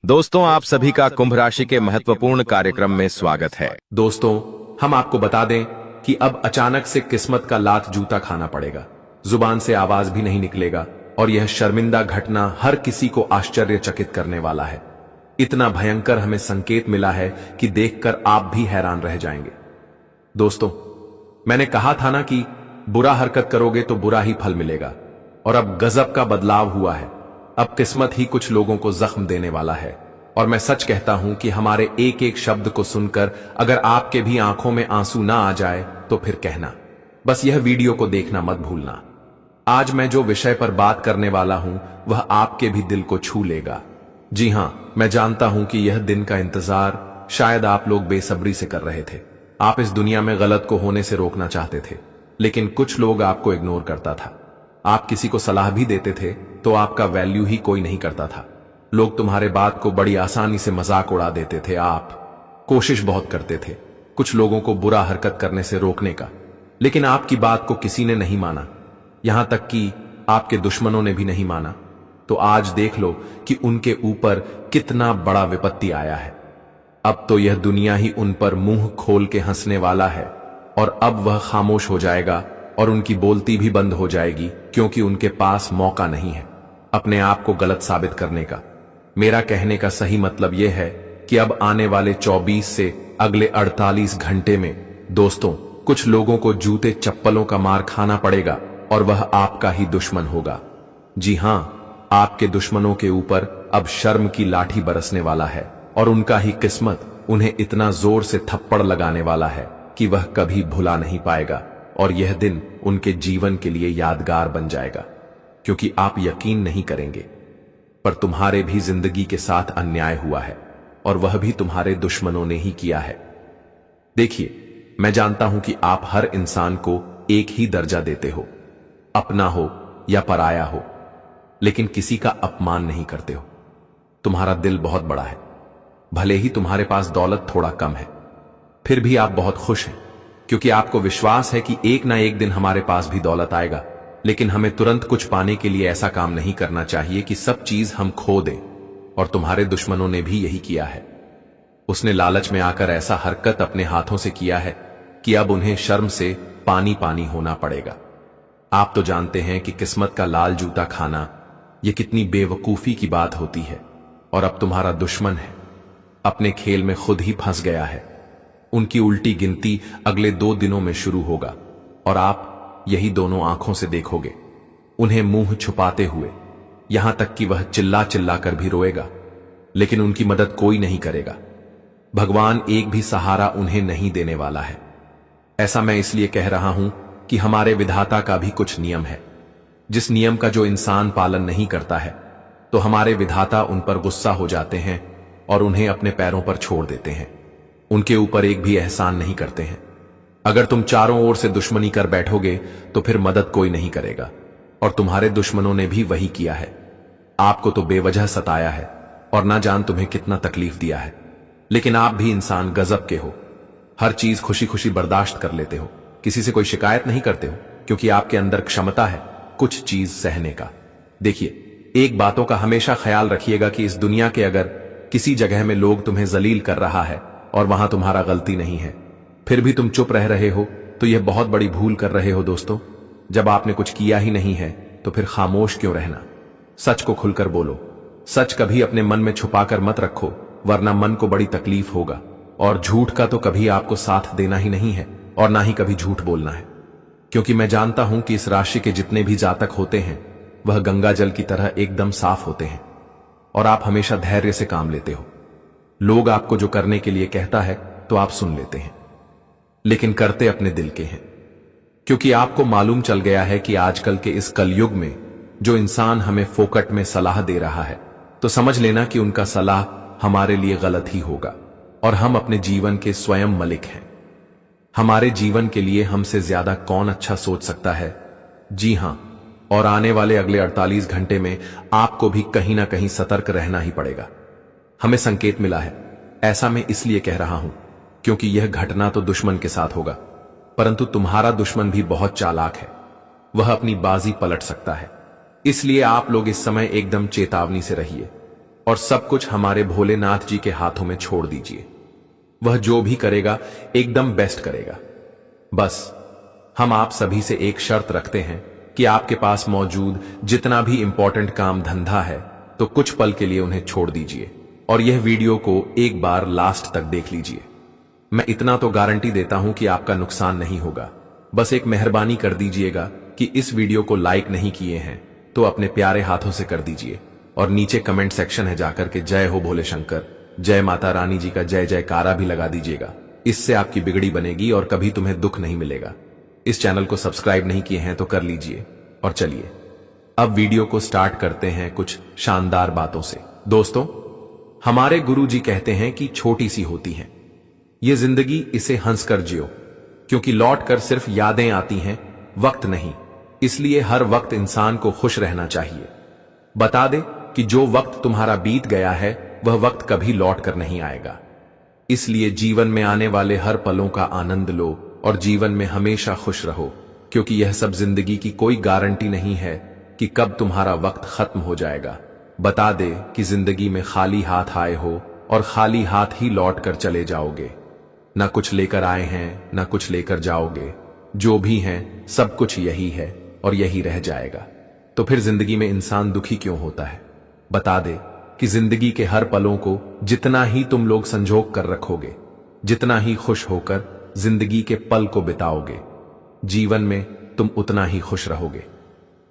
दोस्तों, आप सभी का कुंभ राशि के महत्वपूर्ण कार्यक्रम में स्वागत है। दोस्तों, हम आपको बता दें कि अब अचानक से किस्मत का लात जूता खाना पड़ेगा। जुबान से आवाज भी नहीं निकलेगा और यह शर्मिंदा घटना हर किसी को आश्चर्यचकित करने वाला है। इतना भयंकर हमें संकेत मिला है कि देखकर आप भी हैरान रह जाएंगे। दोस्तों, मैंने कहा था ना कि बुरा हरकत करोगे तो बुरा ही फल मिलेगा, और अब गजब का बदलाव हुआ है। अब किस्मत ही कुछ लोगों को जख्म देने वाला है। और मैं सच कहता हूं कि हमारे एक एक शब्द को सुनकर अगर आपके भी आंखों में आंसू ना आ जाए तो फिर कहना, बस यह वीडियो को देखना मत भूलना। आज मैं जो विषय पर बात करने वाला हूं वह आपके भी दिल को छू लेगा। जी हां, मैं जानता हूं कि यह दिन का इंतजार शायद आप लोग बेसब्री से कर रहे थे। आप इस दुनिया में गलत को होने से रोकना चाहते थे, लेकिन कुछ लोग आपको इग्नोर करता था। आप किसी को सलाह भी देते थे तो आपका वैल्यू ही कोई नहीं करता था। लोग तुम्हारे बात को बड़ी आसानी से मजाक उड़ा देते थे। आप कोशिश बहुत करते थे कुछ लोगों को बुरा हरकत करने से रोकने का, लेकिन आपकी बात को किसी ने नहीं माना, यहां तक कि आपके दुश्मनों ने भी नहीं माना। तो आज देख लो कि उनके ऊपर कितना बड़ा विपत्ति आया है। अब तो यह दुनिया ही उन पर मुंह खोल के हंसने वाला है, और अब वह खामोश हो जाएगा और उनकी बोलती भी बंद हो जाएगी, क्योंकि उनके पास मौका नहीं है अपने आप को गलत साबित करने का। मेरा कहने का सही मतलब यह है कि अब आने वाले 24 से अगले 48 घंटे में दोस्तों, कुछ लोगों को जूते चप्पलों का मार खाना पड़ेगा, और वह आपका ही दुश्मन होगा। जी हां, आपके दुश्मनों के ऊपर अब शर्म की लाठी बरसने वाला है, और उनका ही किस्मत उन्हें इतना जोर से थप्पड़ लगाने वाला है कि वह कभी भुला नहीं पाएगा, और यह दिन उनके जीवन के लिए यादगार बन जाएगा। क्योंकि आप यकीन नहीं करेंगे, पर तुम्हारे भी जिंदगी के साथ अन्याय हुआ है, और वह भी तुम्हारे दुश्मनों ने ही किया है। देखिए, मैं जानता हूं कि आप हर इंसान को एक ही दर्जा देते हो, अपना हो या पराया हो, लेकिन किसी का अपमान नहीं करते हो। तुम्हारा दिल बहुत बड़ा है। भले ही तुम्हारे पास दौलत थोड़ा कम है, फिर भी आप बहुत खुश हैं, क्योंकि आपको विश्वास है कि एक ना एक दिन हमारे पास भी दौलत आएगा। लेकिन हमें तुरंत कुछ पाने के लिए ऐसा काम नहीं करना चाहिए कि सब चीज हम खो दें, और तुम्हारे दुश्मनों ने भी यही किया है। उसने लालच में आकर ऐसा हरकत अपने हाथों से किया है कि अब उन्हें शर्म से पानी पानी होना पड़ेगा। आप तो जानते हैं कि किस्मत का लाल जूता खाना यह कितनी बेवकूफी की बात होती है, और अब तुम्हारा दुश्मन है अपने खेल में खुद ही फंस गया है। उनकी उल्टी गिनती अगले 2 दिनों में शुरू होगा, और आप यही दोनों आंखों से देखोगे उन्हें मुंह छुपाते हुए, यहां तक कि वह चिल्ला चिल्ला कर भी रोएगा, लेकिन उनकी मदद कोई नहीं करेगा। भगवान एक भी सहारा उन्हें नहीं देने वाला है। ऐसा मैं इसलिए कह रहा हूं कि हमारे विधाता का भी कुछ नियम है, जिस नियम का जो इंसान पालन नहीं करता है, तो हमारे विधाता उन पर गुस्सा हो जाते हैं और उन्हें अपने पैरों पर छोड़ देते हैं। उनके ऊपर एक भी एहसान नहीं करते हैं। अगर तुम चारों ओर से दुश्मनी कर बैठोगे तो फिर मदद कोई नहीं करेगा, और तुम्हारे दुश्मनों ने भी वही किया है। आपको तो बेवजह सताया है और ना जान तुम्हें कितना तकलीफ दिया है, लेकिन आप भी इंसान गजब के हो। हर चीज खुशी खुशी बर्दाश्त कर लेते हो, किसी से कोई शिकायत नहीं करते हो, क्योंकि आपके अंदर क्षमता है कुछ चीज सहने का। देखिए, एक बातों का हमेशा ख्याल रखिएगा कि इस दुनिया के अगर किसी जगह में लोग तुम्हें जलील कर रहा है और वहां तुम्हारा गलती नहीं है, फिर भी तुम चुप रह रहे हो, तो यह बहुत बड़ी भूल कर रहे हो दोस्तों। जब आपने कुछ किया ही नहीं है तो फिर खामोश क्यों रहना। सच को खुलकर बोलो। सच कभी अपने मन में छुपाकर मत रखो, वरना मन को बड़ी तकलीफ होगा। और झूठ का तो कभी आपको साथ देना ही नहीं है, और ना ही कभी झूठ बोलना है, क्योंकि मैं जानता हूं कि इस राशि के जितने भी जातक होते हैं वह गंगा जल की तरह एकदम साफ होते हैं, और आप हमेशा धैर्य से काम लेते हो। लोग आपको जो करने के लिए कहता है तो आप सुन लेते हैं, लेकिन करते अपने दिल के हैं, क्योंकि आपको मालूम चल गया है कि आजकल के इस कलयुग में जो इंसान हमें फोकट में सलाह दे रहा है, तो समझ लेना कि उनका सलाह हमारे लिए गलत ही होगा, और हम अपने जीवन के स्वयं मलिक हैं। हमारे जीवन के लिए हमसे ज्यादा कौन अच्छा सोच सकता है। जी हां, और आने वाले अगले 48 घंटे में आपको भी कहीं ना कहीं सतर्क रहना ही पड़ेगा। हमें संकेत मिला है। ऐसा मैं इसलिए कह रहा हूं क्योंकि यह घटना तो दुश्मन के साथ होगा, परंतु तुम्हारा दुश्मन भी बहुत चालाक है। वह अपनी बाजी पलट सकता है। इसलिए आप लोग इस समय एकदम चेतावनी से रहिए। और सब कुछ हमारे भोलेनाथ जी के हाथों में छोड़ दीजिए। वह जो भी करेगा एकदम बेस्ट करेगा। बस हम आप सभी से एक शर्त रखते हैं कि आपके पास मौजूद जितना भी इंपॉर्टेंट काम धंधा है तो कुछ पल के लिए उन्हें छोड़ दीजिए और यह वीडियो को एक बार लास्ट तक देख लीजिए। मैं इतना तो गारंटी देता हूं कि आपका नुकसान नहीं होगा। बस एक मेहरबानी कर दीजिएगा कि इस वीडियो को लाइक नहीं किए हैं तो अपने प्यारे हाथों से कर दीजिए और नीचे कमेंट सेक्शन है जाकर के जय हो भोले शंकर, जय माता रानी जी का जय जयकारा भी लगा दीजिएगा। इससे आपकी बिगड़ी बनेगी और कभी तुम्हें दुख नहीं मिलेगा। इस चैनल को सब्सक्राइब नहीं किए हैं तो कर लीजिए। और चलिए अब वीडियो को स्टार्ट करते हैं कुछ शानदार बातों से। दोस्तों, हमारे गुरु जी कहते हैं कि छोटी सी होती है ये जिंदगी, इसे हंसकर जियो, क्योंकि लौट कर सिर्फ यादें आती हैं, वक्त नहीं। इसलिए हर वक्त इंसान को खुश रहना चाहिए। बता दे कि जो वक्त तुम्हारा बीत गया है वह वक्त कभी लौट कर नहीं आएगा। इसलिए जीवन में आने वाले हर पलों का आनंद लो और जीवन में हमेशा खुश रहो, क्योंकि यह सब जिंदगी की कोई गारंटी नहीं है कि कब तुम्हारा वक्त खत्म हो जाएगा। बता दे कि जिंदगी में खाली हाथ आए हो और खाली हाथ ही लौट कर चले जाओगे। ना कुछ लेकर आए हैं ना कुछ लेकर जाओगे। जो भी हैं सब कुछ यही है और यही रह जाएगा। तो फिर जिंदगी में इंसान दुखी क्यों होता है? बता दे कि जिंदगी के हर पलों को जितना ही तुम लोग संजोग कर रखोगे, जितना ही खुश होकर जिंदगी के पल को बिताओगे, जीवन में तुम उतना ही खुश रहोगे।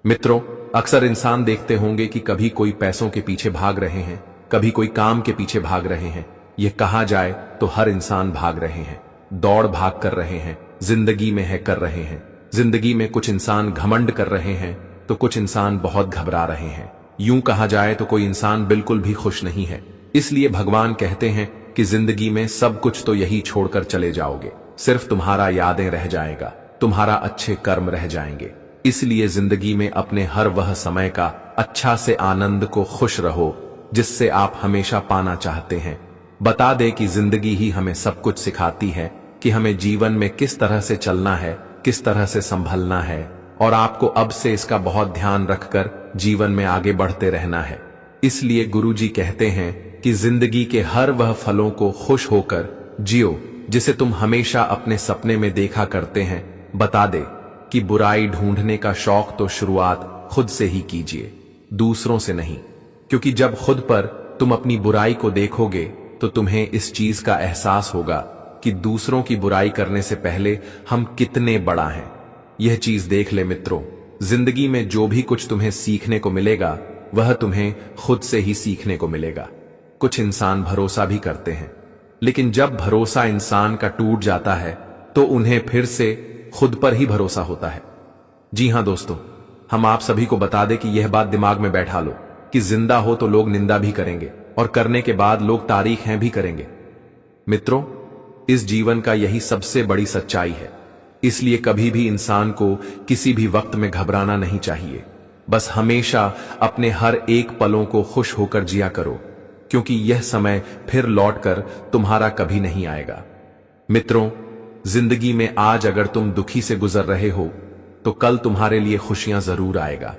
मित्रों, अक्सर इंसान देखते होंगे कि कभी कोई पैसों के पीछे भाग रहे हैं, कभी कोई काम के पीछे भाग रहे हैं। यह कहा जाए तो हर इंसान भाग रहे हैं, दौड़ भाग कर रहे हैं, जिंदगी में है कर रहे हैं। जिंदगी में कुछ इंसान घमंड कर रहे हैं तो कुछ इंसान बहुत घबरा रहे हैं। यूं कहा जाए तो कोई इंसान बिल्कुल भी खुश नहीं है। इसलिए भगवान कहते हैं कि जिंदगी में सब कुछ तो यही छोड़कर चले जाओगे, सिर्फ तुम्हारा यादें रह जाएगा, तुम्हारा अच्छे कर्म रह जाएंगे। इसलिए जिंदगी में अपने हर वह समय का अच्छा से आनंद को खुश रहो जिससे आप हमेशा पाना चाहते हैं। बता दे कि जिंदगी ही हमें सब कुछ सिखाती है कि हमें जीवन में किस तरह से चलना है, किस तरह से संभलना है, और आपको अब से इसका बहुत ध्यान रखकर जीवन में आगे बढ़ते रहना है। इसलिए गुरुजी कहते हैं कि जिंदगी के हर वह फलों को खुश होकर जियो जिसे तुम हमेशा अपने सपने में देखा करते हैं। बता दे कि बुराई ढूंढने का शौक तो शुरुआत खुद से ही कीजिए, दूसरों से नहीं, क्योंकि जब खुद पर तुम अपनी बुराई को देखोगे तो तुम्हें इस चीज का एहसास होगा कि दूसरों की बुराई करने से पहले हम कितने बड़ा हैं। यह चीज देख ले मित्रों, जिंदगी में जो भी कुछ तुम्हें सीखने को मिलेगा वह तुम्हें खुद से ही सीखने को मिलेगा। कुछ इंसान भरोसा भी करते हैं, लेकिन जब भरोसा इंसान का टूट जाता है तो उन्हें फिर से खुद पर ही भरोसा होता है। जी हां दोस्तों, हम आप सभी को बता दें कि यह बात दिमाग में बैठा लो कि जिंदा हो तो लोग निंदा भी करेंगे और करने के बाद लोग तारीखें भी करेंगे। मित्रों, इस जीवन का यही सबसे बड़ी सच्चाई है। इसलिए कभी भी इंसान को किसी भी वक्त में घबराना नहीं चाहिए। बस हमेशा अपने हर एक पलों को खुश होकर जिया करो, क्योंकि यह समय फिर लौटकर तुम्हारा कभी नहीं आएगा। मित्रों, जिंदगी में आज अगर तुम दुखी से गुजर रहे हो तो कल तुम्हारे लिए खुशियां जरूर आएगा।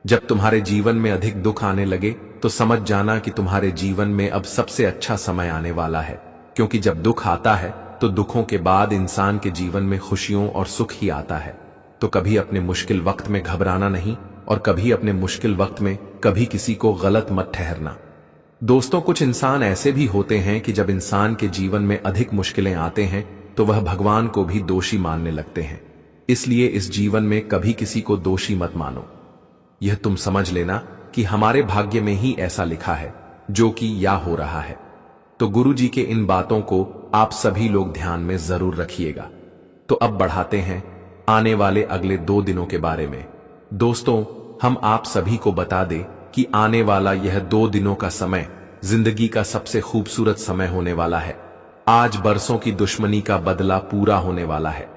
जब तुम्हारे जीवन में अधिक दुख आने लगे तो समझ जाना कि तुम्हारे जीवन में अब सबसे अच्छा समय आने वाला है, क्योंकि जब दुख आता है तो दुखों के बाद इंसान के जीवन में खुशियों और सुख ही आता है। तो कभी अपने मुश्किल वक्त में घबराना नहीं और कभी अपने मुश्किल वक्त में कभी किसी को गलत मत ठहरना। दोस्तों, कुछ इंसान ऐसे भी होते हैं कि जब इंसान के जीवन में अधिक मुश्किलें आते हैं तो वह भगवान को भी दोषी मानने लगते हैं। इसलिए इस जीवन में कभी किसी को दोषी मत मानो। यह तुम समझ लेना कि हमारे भाग्य में ही ऐसा लिखा है जो कि या हो रहा है। तो गुरु जी के इन बातों को आप सभी लोग ध्यान में जरूर रखिएगा। तो अब बढ़ाते हैं आने वाले अगले 2 दिनों के बारे में। दोस्तों, हम आप सभी को बता दें कि आने वाला यह 2 दिनों का समय जिंदगी का सबसे खूबसूरत समय होने वाला है। आज बरसों की दुश्मनी का बदला पूरा होने वाला है।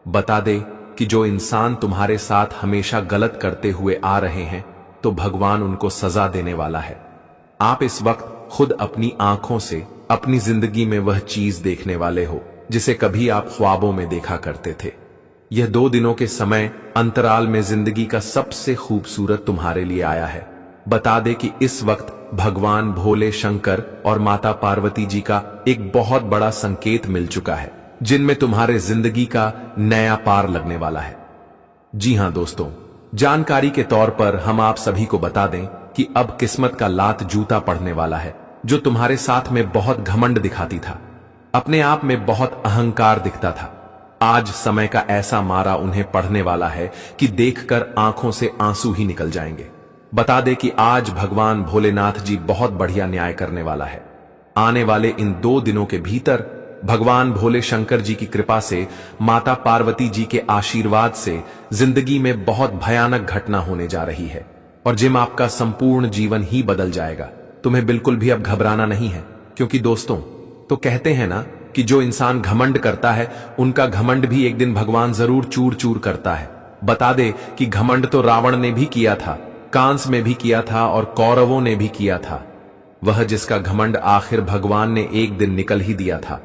बता दे कि जो इंसान तुम्हारे साथ हमेशा गलत करते हुए आ रहे हैं तो भगवान उनको सजा देने वाला है। आप इस वक्त खुद अपनी आंखों से अपनी जिंदगी में वह चीज देखने वाले हो जिसे कभी आप ख्वाबों में देखा करते थे। यह 2 दिनों के समय अंतराल में जिंदगी का सबसे खूबसूरत तुम्हारे लिए आया है। बता दे कि इस वक्त भगवान भोले शंकर और माता पार्वती जी का एक बहुत बड़ा संकेत मिल चुका है, जिनमें तुम्हारे जिंदगी का नया पार लगने वाला है। जी हां दोस्तों, जानकारी के तौर पर हम आप सभी को बता दें कि अब किस्मत का लात जूता पड़ने वाला है। जो तुम्हारे साथ में बहुत घमंड दिखाती था, अपने आप में बहुत अहंकार दिखता था, आज समय का ऐसा मारा उन्हें पड़ने वाला है कि देखकर आंखों से आंसू ही निकल जाएंगे। बता दे कि आज भगवान भोलेनाथ जी बहुत बढ़िया न्याय करने वाला है। आने वाले इन 2 दिनों के भीतर भगवान भोले शंकर जी की कृपा से, माता पार्वती जी के आशीर्वाद से जिंदगी में बहुत भयानक घटना होने जा रही है और जिम आपका संपूर्ण जीवन ही बदल जाएगा। तुम्हें बिल्कुल भी अब घबराना नहीं है, क्योंकि दोस्तों तो कहते हैं ना कि जो इंसान घमंड करता है उनका घमंड भी एक दिन भगवान जरूर चूर चूर करता है। बता दे कि घमंड तो रावण ने भी किया था, कांस में भी किया था और कौरवों ने भी किया था। वह जिसका घमंड आखिर भगवान ने एक दिन निकल ही दिया था।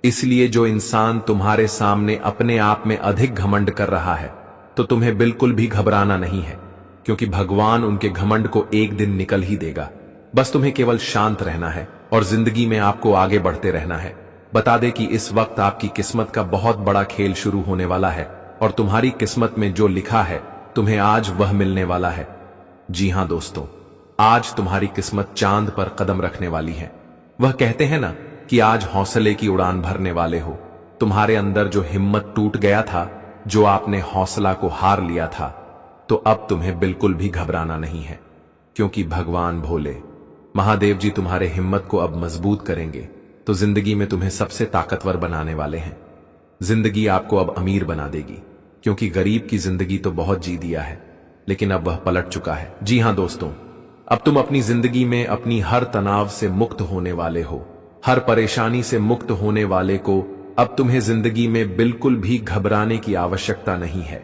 इसलिए जो इंसान तुम्हारे सामने अपने आप में अधिक घमंड कर रहा है, तो तुम्हें बिल्कुल भी घबराना नहीं है, क्योंकि भगवान उनके घमंड को एक दिन निकल ही देगा। बस तुम्हें केवल शांत रहना है और जिंदगी में आपको आगे बढ़ते रहना है। बता दे कि इस वक्त आपकी किस्मत का बहुत बड़ा खेल शुरू होने वाला है और तुम्हारी किस्मत में जो लिखा है तुम्हें आज वह मिलने वाला है। जी हां दोस्तों, आज तुम्हारी किस्मत चांद पर कदम रखने वाली है। वह कहते हैं ना कि आज हौसले की उड़ान भरने वाले हो। तुम्हारे अंदर जो हिम्मत टूट गया था, जो आपने हौसला को हार लिया था, तो अब तुम्हें बिल्कुल भी घबराना नहीं है, क्योंकि भगवान भोले महादेव जी तुम्हारे हिम्मत को अब मजबूत करेंगे। तो जिंदगी में तुम्हें सबसे ताकतवर बनाने वाले हैं। जिंदगी आपको अब अमीर बना देगी, क्योंकि गरीब की जिंदगी तो बहुत जी दिया है, लेकिन अब वह पलट चुका है। जी हां दोस्तों, अब तुम अपनी जिंदगी में अपनी हर तनाव से मुक्त होने वाले हो, हर परेशानी से मुक्त होने वाले को अब तुम्हें जिंदगी में बिल्कुल भी घबराने की आवश्यकता नहीं है,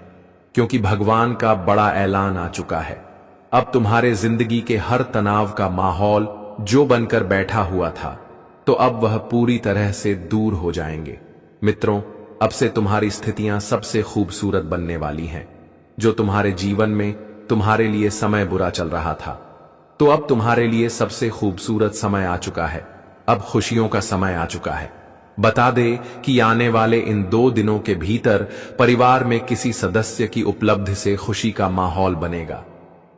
क्योंकि भगवान का बड़ा ऐलान आ चुका है। अब तुम्हारे जिंदगी के हर तनाव का माहौल जो बनकर बैठा हुआ था, तो अब वह पूरी तरह से दूर हो जाएंगे। मित्रों, अब से तुम्हारी स्थितियां सबसे खूबसूरत बनने वाली हैं। जो तुम्हारे जीवन में तुम्हारे लिए समय बुरा चल रहा था, तो अब तुम्हारे लिए सबसे खूबसूरत समय आ चुका है। अब खुशियों का समय आ चुका है। बता दे कि आने वाले इन 2 दिनों के भीतर परिवार में किसी सदस्य की उपलब्धि से खुशी का माहौल बनेगा।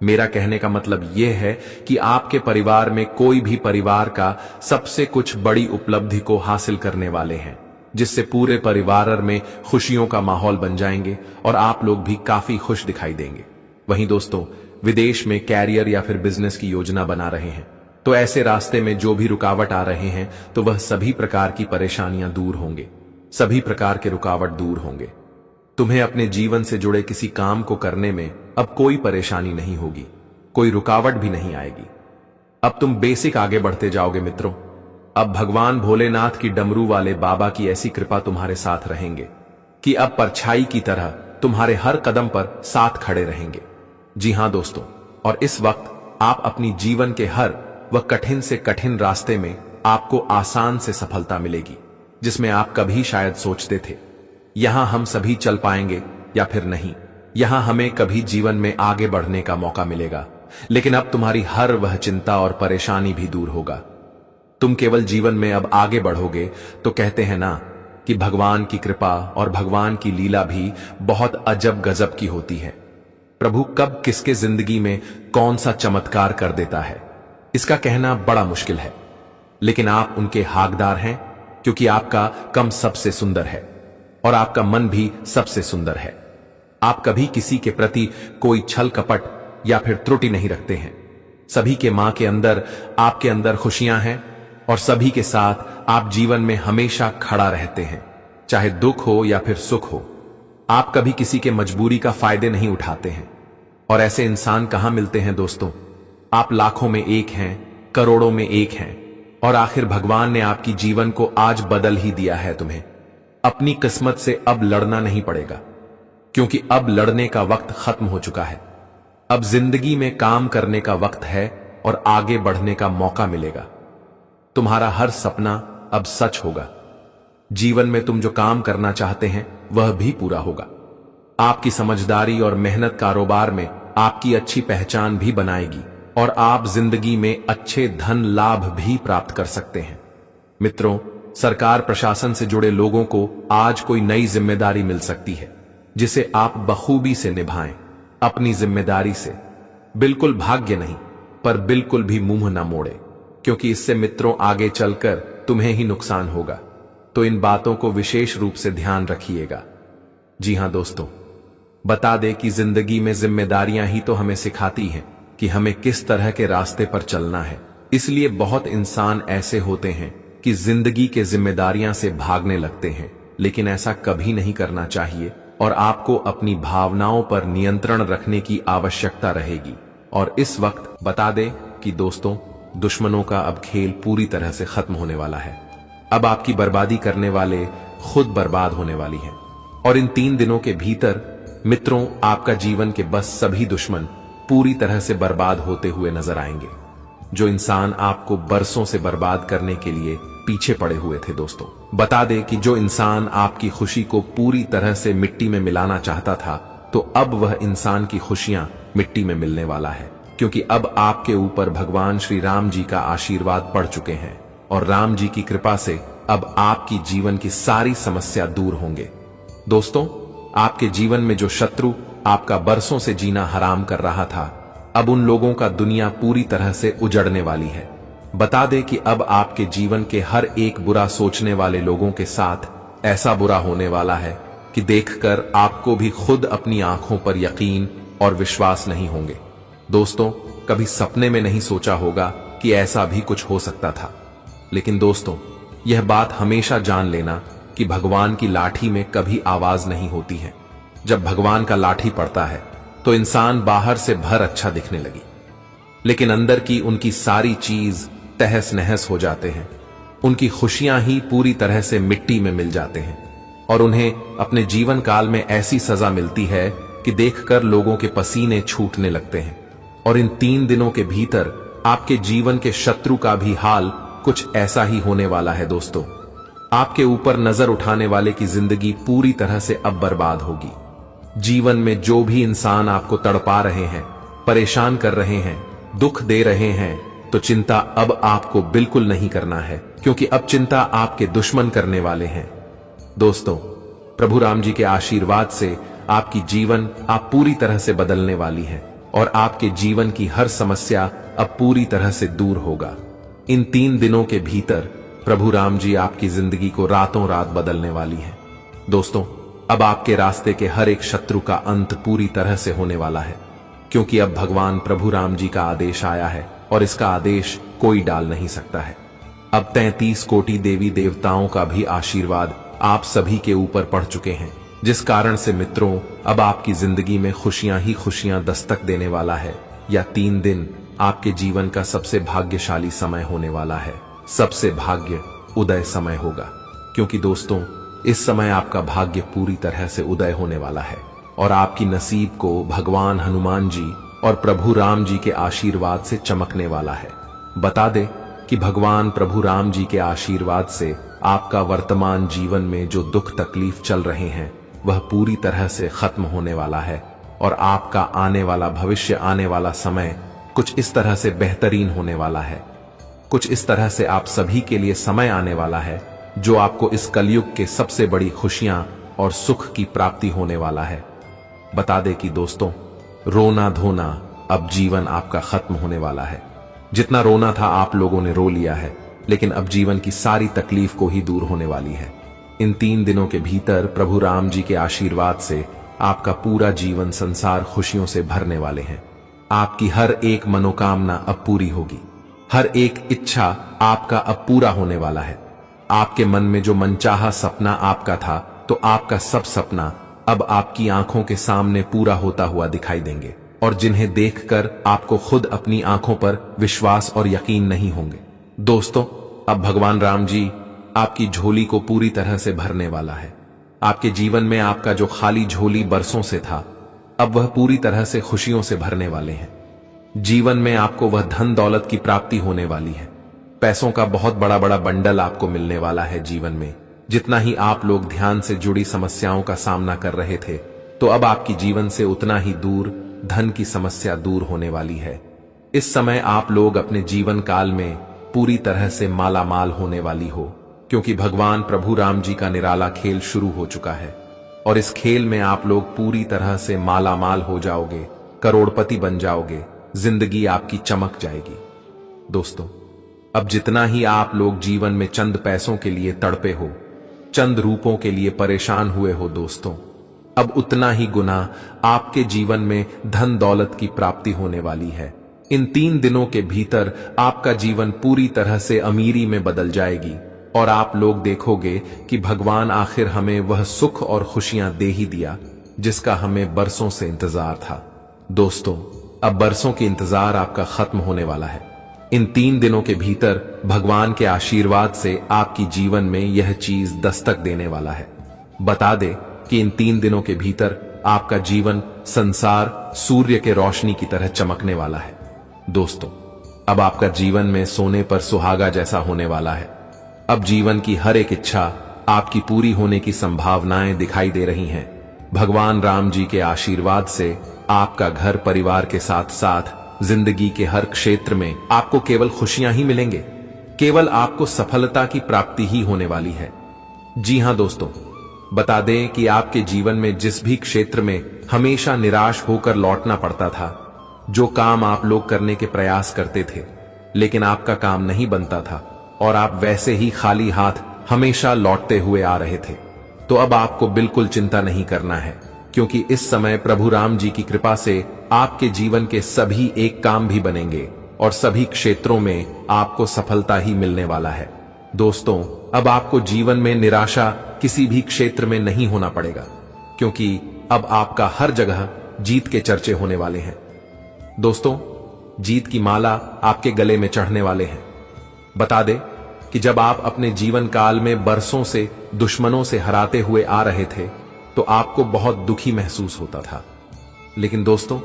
मेरा कहने का मतलब यह है कि आपके परिवार में कोई भी परिवार का सबसे कुछ बड़ी उपलब्धि को हासिल करने वाले हैं, जिससे पूरे परिवार में खुशियों का माहौल बन जाएंगे और आप लोग भी काफी खुश दिखाई देंगे। वहीं दोस्तों, विदेश में कैरियर या फिर बिजनेस की योजना बना रहे हैं, तो ऐसे रास्ते में जो भी रुकावट आ रहे हैं, तो वह सभी प्रकार की परेशानियां दूर होंगे, सभी प्रकार के रुकावट दूर होंगे। तुम्हें अपने जीवन से जुड़े किसी काम को करने में अब कोई परेशानी नहीं होगी, कोई रुकावट भी नहीं आएगी। अब तुम बेसिक आगे बढ़ते जाओगे मित्रों। अब भगवान भोलेनाथ की डमरू वाले बाबा की ऐसी कृपा तुम्हारे साथ रहेंगे कि अब परछाई की तरह तुम्हारे हर कदम पर साथ खड़े रहेंगे। जी हां दोस्तों, और इस वक्त आप अपनी जीवन के हर वह कठिन से कठिन रास्ते में आपको आसान से सफलता मिलेगी, जिसमें आप कभी शायद सोचते थे यहां हम सभी चल पाएंगे या फिर नहीं, यहां हमें कभी जीवन में आगे बढ़ने का मौका मिलेगा। लेकिन अब तुम्हारी हर वह चिंता और परेशानी भी दूर होगा। तुम केवल जीवन में अब आगे बढ़ोगे। तो कहते हैं ना कि भगवान की कृपा और भगवान की लीला भी बहुत अजब गजब की होती है। प्रभु कब किसके जिंदगी में कौन सा चमत्कार कर देता है, इसका कहना बड़ा मुश्किल है, लेकिन आप उनके हकदार हैं, क्योंकि आपका कम सबसे सुंदर है और आपका मन भी सबसे सुंदर है। आप कभी किसी के प्रति कोई छल कपट या फिर त्रुटि नहीं रखते हैं। सभी के मां के अंदर आपके अंदर खुशियां हैं और सभी के साथ आप जीवन में हमेशा खड़ा रहते हैं, चाहे दुख हो या फिर सुख हो। आप कभी किसी के मजबूरी का फायदे नहीं उठाते हैं, और ऐसे इंसान कहां मिलते हैं दोस्तों। आप लाखों में एक हैं, करोड़ों में एक हैं, और आखिर भगवान ने आपकी जीवन को आज बदल ही दिया है। तुम्हें अपनी किस्मत से अब लड़ना नहीं पड़ेगा, क्योंकि अब लड़ने का वक्त खत्म हो चुका है। अब जिंदगी में काम करने का वक्त है और आगे बढ़ने का मौका मिलेगा। तुम्हारा हर सपना अब सच होगा। जीवन में तुम जो काम करना चाहते हैं वह भी पूरा होगा। आपकी समझदारी और मेहनत कारोबार में आपकी अच्छी पहचान भी बनाएगी। और आप जिंदगी में अच्छे धन लाभ भी प्राप्त कर सकते हैं। मित्रों, सरकार प्रशासन से जुड़े लोगों को आज कोई नई जिम्मेदारी मिल सकती है जिसे आप बखूबी से निभाएं। अपनी जिम्मेदारी से बिल्कुल भाग्य नहीं, पर बिल्कुल भी मुंह न मोड़े, क्योंकि इससे मित्रों आगे चलकर तुम्हें ही नुकसान होगा। तो इन बातों को विशेष रूप से ध्यान रखिएगा। जी हां दोस्तों, बता दें कि जिंदगी में जिम्मेदारियां ही तो हमें सिखाती हैं कि हमें किस तरह के रास्ते पर चलना है। इसलिए बहुत इंसान ऐसे होते हैं कि जिंदगी के जिम्मेदारियां से भागने लगते हैं, लेकिन ऐसा कभी नहीं करना चाहिए और आपको अपनी भावनाओं पर नियंत्रण रखने की आवश्यकता रहेगी। और इस वक्त बता दें कि दोस्तों, दुश्मनों का अब खेल पूरी तरह से खत्म होने वाला है। अब आपकी बर्बादी करने वाले खुद बर्बाद होने वाली हैं। और इन 3 दिनों के भीतर मित्रों, आपका जीवन के बस सभी दुश्मन पूरी तरह से बर्बाद होते हुए नजर आएंगे। जो इंसान आपको बरसों से बर्बाद करने के लिए पीछे पड़े हुए थे दोस्तों, बता दे कि जो इंसान आपकी खुशी को पूरी तरह से मिट्टी में मिलाना चाहता था, तो अब वह इंसान की खुशियां मिट्टी में मिलने वाला है, क्योंकि अब आपके ऊपर भगवान श्री राम जी का आशीर्वाद पड़ चुके हैं और राम जी की कृपा से अब आपकी जीवन की सारी समस्या दूर होंगे। दोस्तों, आपके जीवन में जो शत्रु आपका बरसों से जीना हराम कर रहा था, अब उन लोगों का दुनिया पूरी तरह से उजड़ने वाली है। बता दे कि अब आपके जीवन के हर एक बुरा सोचने वाले लोगों के साथ ऐसा बुरा होने वाला है कि देखकर आपको भी खुद अपनी आंखों पर यकीन और विश्वास नहीं होंगे। दोस्तों, कभी सपने में नहीं सोचा होगा कि ऐसा भी कुछ हो सकता था। लेकिन दोस्तों, यह बात हमेशा जान लेना कि भगवान की लाठी में कभी आवाज नहीं होती है। जब भगवान का लाठी पड़ता है तो इंसान बाहर से भर अच्छा दिखने लगी, लेकिन अंदर की उनकी सारी चीज तहस नहस हो जाते हैं। उनकी खुशियां ही पूरी तरह से मिट्टी में मिल जाते हैं और उन्हें अपने जीवन काल में ऐसी सजा मिलती है कि देखकर लोगों के पसीने छूटने लगते हैं। और इन 3 दिनों के भीतर आपके जीवन के शत्रु का भी हाल कुछ ऐसा ही होने वाला है। दोस्तों, आपके ऊपर नजर उठाने वाले की जिंदगी पूरी तरह से अब बर्बाद होगी। जीवन में जो भी इंसान आपको तड़पा रहे हैं, परेशान कर रहे हैं, दुख दे रहे हैं, तो चिंता अब आपको बिल्कुल नहीं करना है, क्योंकि अब चिंता आपके दुश्मन करने वाले हैं। दोस्तों, प्रभु राम जी के आशीर्वाद से आपकी जीवन आप पूरी तरह से बदलने वाली है और आपके जीवन की हर समस्या अब पूरी तरह से दूर होगा। इन 3 दिनों के भीतर प्रभु राम जी आपकी जिंदगी को रातों रात बदलने वाली है। दोस्तों, अब आपके रास्ते के हर एक शत्रु का अंत पूरी तरह से होने वाला है, क्योंकि अब भगवान प्रभु राम जी का आदेश आया है और इसका आदेश कोई डाल नहीं सकता है। अब 33 कोटि देवी देवताओं का भी आशीर्वाद आप सभी के ऊपर पड़ चुके हैं, जिस कारण से मित्रों, अब आपकी जिंदगी में खुशियां ही खुशियां दस्तक देने वाला है। या 3 दिन आपके जीवन का सबसे भाग्यशाली समय होने वाला है, सबसे भाग्य उदय समय होगा, क्योंकि दोस्तों, इस समय आपका भाग्य पूरी तरह से उदय होने वाला है और आपकी नसीब को भगवान हनुमान जी और प्रभु राम जी के आशीर्वाद से चमकने वाला है। बता दे कि भगवान प्रभु राम जी के आशीर्वाद से आपका वर्तमान जीवन में जो दुख तकलीफ चल रहे हैं, वह पूरी तरह से खत्म होने वाला है और आपका आने वाला भविष्य, आने वाला समय कुछ इस तरह से बेहतरीन होने वाला है। कुछ इस तरह से आप सभी के लिए समय आने वाला है जो आपको इस कलयुग के सबसे बड़ी खुशियां और सुख की प्राप्ति होने वाला है। बता दे कि दोस्तों, रोना धोना अब जीवन आपका खत्म होने वाला है। जितना रोना था आप लोगों ने रो लिया है, लेकिन अब जीवन की सारी तकलीफ को ही दूर होने वाली है। इन 3 दिनों के भीतर प्रभु राम जी के आशीर्वाद से आपका पूरा जीवन संसार खुशियों से भरने वाले हैं। आपकी हर एक मनोकामना अब पूरी होगी, हर एक इच्छा आपका अब पूरा होने वाला है। आपके मन में जो मनचाहा सपना आपका था, तो आपका सब सपना अब आपकी आंखों के सामने पूरा होता हुआ दिखाई देंगे और जिन्हें देखकर आपको खुद अपनी आंखों पर विश्वास और यकीन नहीं होंगे। दोस्तों, अब भगवान राम जी आपकी झोली को पूरी तरह से भरने वाला है। आपके जीवन में आपका जो खाली झोली बरसों से था, अब वह पूरी तरह से खुशियों से भरने वाले हैं। जीवन में आपको वह धन दौलत की प्राप्ति होने वाली है। पैसों का बहुत बड़ा बड़ा बंडल आपको मिलने वाला है जीवन में। जितना ही आप लोग ध्यान से जुड़ी समस्याओं का सामना कर रहे थे, तो अब आपकी जीवन से उतना ही दूर धन की समस्या दूर होने वाली है। इस समय आप लोग अपने जीवन काल में पूरी तरह से माला माल होने वाली हो, क्योंकि भगवान प्रभु राम जी का निराला खेल शुरू हो चुका है और इस खेल में आप लोग पूरी तरह से माला माल हो जाओगे, करोड़पति बन जाओगे, जिंदगी आपकी चमक जाएगी। दोस्तों, अब जितना ही आप लोग जीवन में चंद पैसों के लिए तड़पे हो, चंद रूपों के लिए परेशान हुए हो दोस्तों, अब उतना ही गुना आपके जीवन में धन दौलत की प्राप्ति होने वाली है। इन 3 दिनों के भीतर आपका जीवन पूरी तरह से अमीरी में बदल जाएगी और आप लोग देखोगे कि भगवान आखिर हमें वह सुख और खुशियां दे ही दिया जिसका हमें बरसों से इंतजार था। दोस्तों, अब बरसों के इंतजार आपका खत्म होने वाला है। इन 3 दिनों के भीतर भगवान के आशीर्वाद से आपकी जीवन में यह चीज दस्तक देने वाला है। बता दे कि इन 3 दिनों के भीतर आपका जीवन संसार सूर्य के रोशनी की तरह चमकने वाला है। दोस्तों, अब आपका जीवन में सोने पर सुहागा जैसा होने वाला है। अब जीवन की हर एक इच्छा आपकी पूरी होने की संभावनाएं दिखाई दे रही हैं। भगवान राम जी के आशीर्वाद से आपका घर परिवार के साथ साथ जिंदगी के हर क्षेत्र में आपको केवल खुशियां ही मिलेंगे, केवल आपको सफलता की प्राप्ति ही होने वाली है। जी हां दोस्तों, बता दें कि आपके जीवन में जिस भी क्षेत्र में हमेशा निराश होकर लौटना पड़ता था, जो काम आप लोग करने के प्रयास करते थे लेकिन आपका काम नहीं बनता था और आप वैसे ही खाली हाथ हमेशा लौटते हुए आ रहे थे, तो अब आपको बिल्कुल चिंता नहीं करना है, क्योंकि इस समय प्रभु राम जी की कृपा से आपके जीवन के सभी एक काम भी बनेंगे और सभी क्षेत्रों में आपको सफलता ही मिलने वाला है। दोस्तों, अब आपको जीवन में निराशा किसी भी क्षेत्र में नहीं होना पड़ेगा, क्योंकि अब आपका हर जगह जीत के चर्चे होने वाले हैं। दोस्तों, जीत की माला आपके गले में चढ़ने वाले हैं। बता दे कि जब आप अपने जीवन काल में बरसों से दुश्मनों से हराते हुए आ रहे थे तो आपको बहुत दुखी महसूस होता था, लेकिन दोस्तों,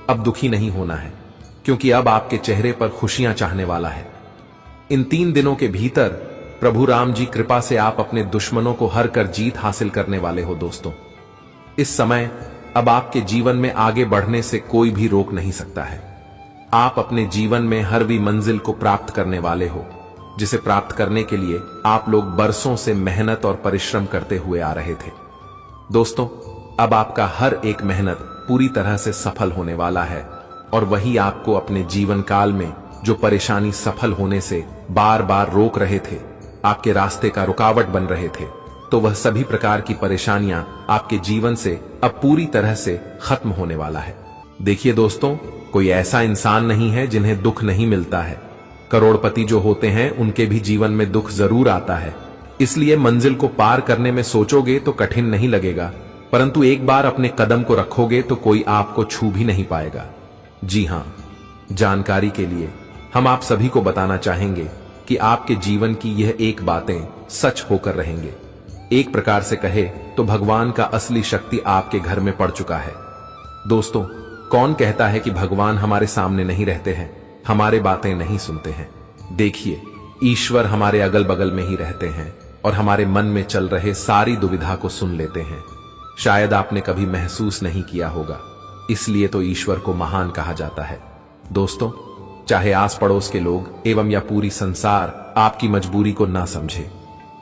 अब दुखी नहीं होना है, क्योंकि अब आपके चेहरे पर खुशियां चाहने वाला है। इन 3 दिनों के भीतर प्रभु राम जी कृपा से आप अपने दुश्मनों को हर कर जीत हासिल करने वाले हो। दोस्तों, इस समय अब आपके जीवन में आगे बढ़ने से कोई भी रोक नहीं सकता है। आप अपने जीवन में हर भी मंजिल को प्राप्त करने वाले हो, जिसे प्राप्त करने के लिए आप लोग बरसों से मेहनत और परिश्रम करते हुए आ रहे थे। दोस्तों, अब आपका हर एक मेहनत पूरी तरह से सफल होने वाला है और वही आपको अपने जीवन काल में जो परेशानी सफल होने से बार बार रोक रहे थे, आपके रास्ते का रुकावट बन रहे थे, तो वह सभी प्रकार की परेशानियां आपके जीवन से अब पूरी तरह से खत्म होने वाला है। देखिए दोस्तों, कोई ऐसा इंसान नहीं है जिन्हें दुख नहीं मिलता है। करोड़पति जो होते हैं उनके भी जीवन में दुख जरूर आता है, इसलिए मंजिल को पार करने में सोचोगे तो कठिन नहीं लगेगा, परंतु एक बार अपने कदम को रखोगे तो कोई आपको छू भी नहीं पाएगा। जी हां, जानकारी के लिए हम आप सभी को बताना चाहेंगे कि आपके जीवन की यह एक बातें सच होकर रहेंगे। एक प्रकार से कहे तो भगवान का असली शक्ति आपके घर में पड़ चुका है। दोस्तों, कौन कहता है कि भगवान हमारे सामने नहीं रहते हैं, हमारे बातें नहीं सुनते हैं? देखिए, ईश्वर हमारे अगल बगल में ही रहते हैं और हमारे मन में चल रहे सारी दुविधा को सुन लेते हैं। शायद आपने कभी महसूस नहीं किया होगा, इसलिए तो ईश्वर को महान कहा जाता है। दोस्तों, चाहे आस पड़ोस के लोग एवं या पूरी संसार आपकी मजबूरी को ना समझे,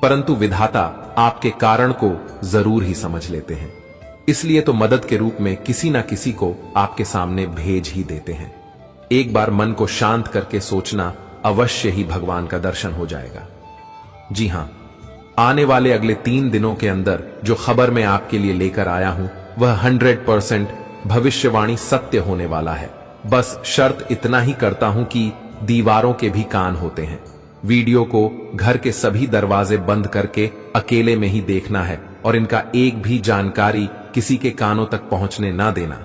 परंतु विधाता आपके कारण को जरूर ही समझ लेते हैं, इसलिए तो मदद के रूप में किसी ना किसी को आपके सामने भेज ही देते हैं। एक बार मन को शांत करके सोचना, अवश्य ही भगवान का दर्शन हो जाएगा। जी हां, आने वाले अगले 3 दिनों के अंदर जो खबर मैं आपके लिए लेकर आया हूं वह 100% भविष्यवाणी सत्य होने वाला है। बस शर्त इतना ही करता हूं कि दीवारों के भी कान होते हैं। वीडियो को घर के सभी दरवाजे बंद करके अकेले में ही देखना है और इनका एक भी जानकारी किसी के कानों तक पहुंचने ना देना,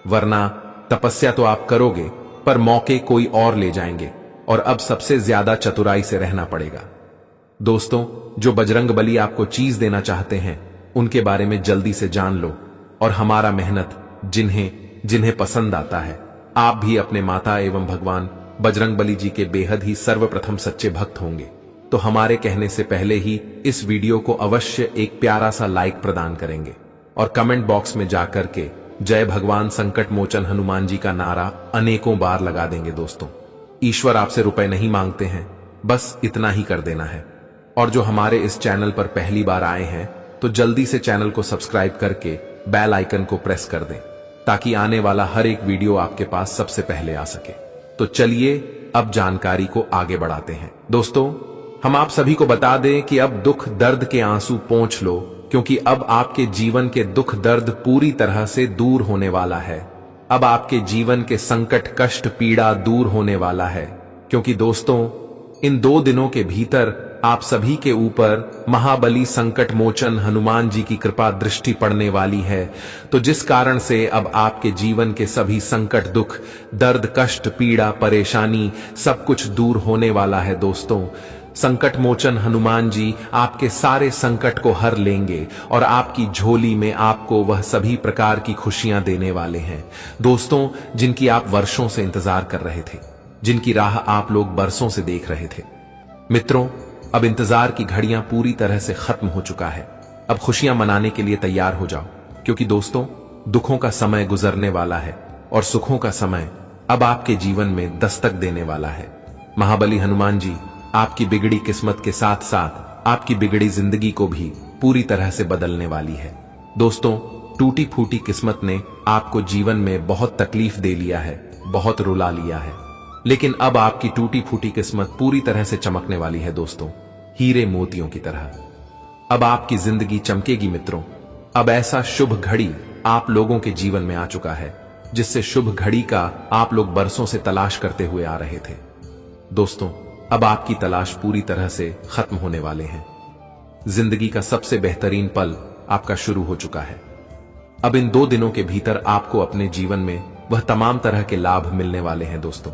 वरना तपस्या तो आप करोगे पर मौके कोई और ले जाएंगे और अब सबसे ज्यादा चतुराई से रहना पड़ेगा। दोस्तों, जो बजरंग बली आपको चीज देना चाहते हैं उनके बारे में जल्दी से जान लो और हमारा मेहनत जिन्हें पसंद आता है, आप भी अपने माता एवं भगवान बजरंग बली जी के बेहद ही सर्वप्रथम सच्चे भक्त होंगे, तो हमारे कहने से पहले ही इस वीडियो को अवश्य एक प्यारा सा लाइक प्रदान करेंगे और कमेंट बॉक्स में जाकर के जय भगवान संकट मोचन हनुमान जी का नारा अनेकों बार लगा देंगे दोस्तों। ईश्वर आपसे रुपए नहीं मांगते हैं, बस इतना ही कर देना है। और जो हमारे इस चैनल पर पहली बार आए हैं तो जल्दी से चैनल को सब्सक्राइब करके बेल आइकन को प्रेस कर दें, ताकि आने वाला हर एक वीडियो आपके पास सबसे पहले आ सके। तो चलिए अब जानकारी को आगे बढ़ाते हैं। दोस्तों, हम आप सभी को बता दें कि अब दुख दर्द के आंसू पोंछ लो, क्योंकि अब आपके जीवन के दुख दर्द पूरी तरह से दूर होने वाला है। अब आपके जीवन के संकट कष्ट पीड़ा दूर होने वाला है, क्योंकि दोस्तों इन 2 दिनों के भीतर आप सभी के ऊपर महाबली संकट मोचन हनुमान जी की कृपा दृष्टि पड़ने वाली है। तो जिस कारण से अब आपके जीवन के सभी संकट दुख दर्द कष्ट पीड़ा परेशानी सब कुछ दूर होने वाला है। दोस्तों, संकट मोचन हनुमान जी आपके सारे संकट को हर लेंगे और आपकी झोली में आपको वह सभी प्रकार की खुशियां देने वाले हैं। दोस्तों, जिनकी आप वर्षों से इंतजार कर रहे थे, जिनकी राह आप लोग बरसों से देख रहे थे। मित्रों, अब इंतजार की घड़ियां पूरी तरह से खत्म हो चुका है। अब खुशियां मनाने के लिए तैयार हो जाओ, क्योंकि दोस्तों दुखों का समय गुजरने वाला है और सुखों का समय अब आपके जीवन में दस्तक देने वाला है। महाबली हनुमान जी आपकी बिगड़ी किस्मत के साथ साथ आपकी बिगड़ी जिंदगी को भी पूरी तरह से बदलने वाली है। दोस्तों, टूटी फूटी किस्मत ने आपको जीवन में बहुत तकलीफ दे लिया है, बहुत रुला लिया है, लेकिन अब आपकी टूटी फूटी किस्मत पूरी तरह से चमकने वाली है। दोस्तों, हीरे मोतियों की तरह अब आपकी जिंदगी चमकेगी। मित्रों, अब ऐसा शुभ घड़ी आप लोगों के जीवन में आ चुका है, जिससे शुभ घड़ी का आप लोग बरसों से तलाश करते हुए आ रहे थे। दोस्तों, अब आपकी तलाश पूरी तरह से खत्म होने वाले हैं। जिंदगी का सबसे बेहतरीन पल आपका शुरू हो चुका है। अब इन 2 दिनों के भीतर आपको अपने जीवन में वह तमाम तरह के लाभ मिलने वाले हैं। दोस्तों,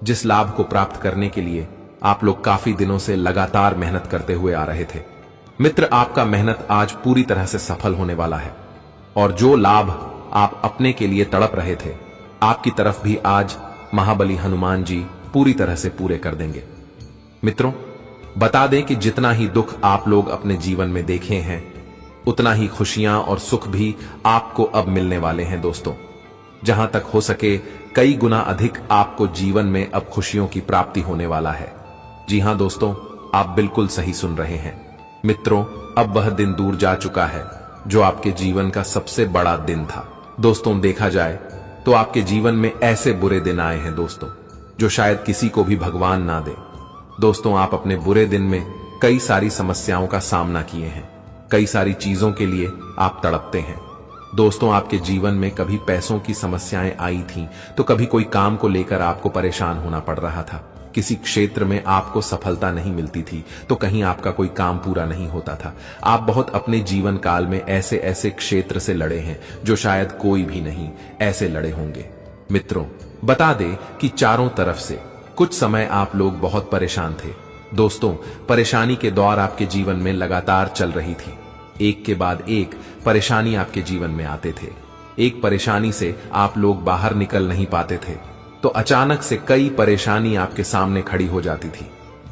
जिस लाभ को प्राप्त करने के लिए आप लोग काफी दिनों से लगातार मेहनत करते हुए आ रहे थे, मित्र, आपका मेहनत आज पूरी तरह से सफल होने वाला है। और जो लाभ आप अपने के लिए तड़प रहे थे, आपकी तरफ भी आज महाबली हनुमान जी पूरी तरह से पूरे कर देंगे। मित्रों, बता दें कि जितना ही दुख आप लोग अपने जीवन में देखे हैं, उतना ही खुशियां और सुख भी आपको अब मिलने वाले हैं। दोस्तों, जहां तक हो सके कई गुना अधिक आपको जीवन में अब खुशियों की प्राप्ति होने वाला है। जी हां दोस्तों, आप बिल्कुल सही सुन रहे हैं। मित्रों, अब वह दिन दूर जा चुका है जो आपके जीवन का सबसे बड़ा दिन था। दोस्तों, देखा जाए तो आपके जीवन में ऐसे बुरे दिन आए हैं दोस्तों, जो शायद किसी को भी भगवान ना दे। दोस्तों, आप अपने बुरे दिन में कई सारी समस्याओं का सामना किए हैं, कई सारी चीजों के लिए आप तड़पते हैं। दोस्तों, आपके जीवन में कभी पैसों की समस्याएं आई थीं, तो कभी कोई काम को लेकर आपको परेशान होना पड़ रहा था। किसी क्षेत्र में आपको सफलता नहीं मिलती थी, तो कहीं आपका कोई काम पूरा नहीं होता था। आप बहुत अपने जीवन काल में ऐसे ऐसे क्षेत्र से लड़े हैं जो शायद कोई भी नहीं ऐसे लड़े होंगे। मित्रों, बता दें कि चारों तरफ से कुछ समय आप लोग बहुत परेशान थे। दोस्तों, परेशानी के दौर आपके जीवन में लगातार चल रही थी। एक के बाद एक परेशानी आपके जीवन में आते थे। एक परेशानी से आप लोग बाहर निकल नहीं पाते थे, तो अचानक से कई परेशानी आपके सामने खड़ी हो जाती थी।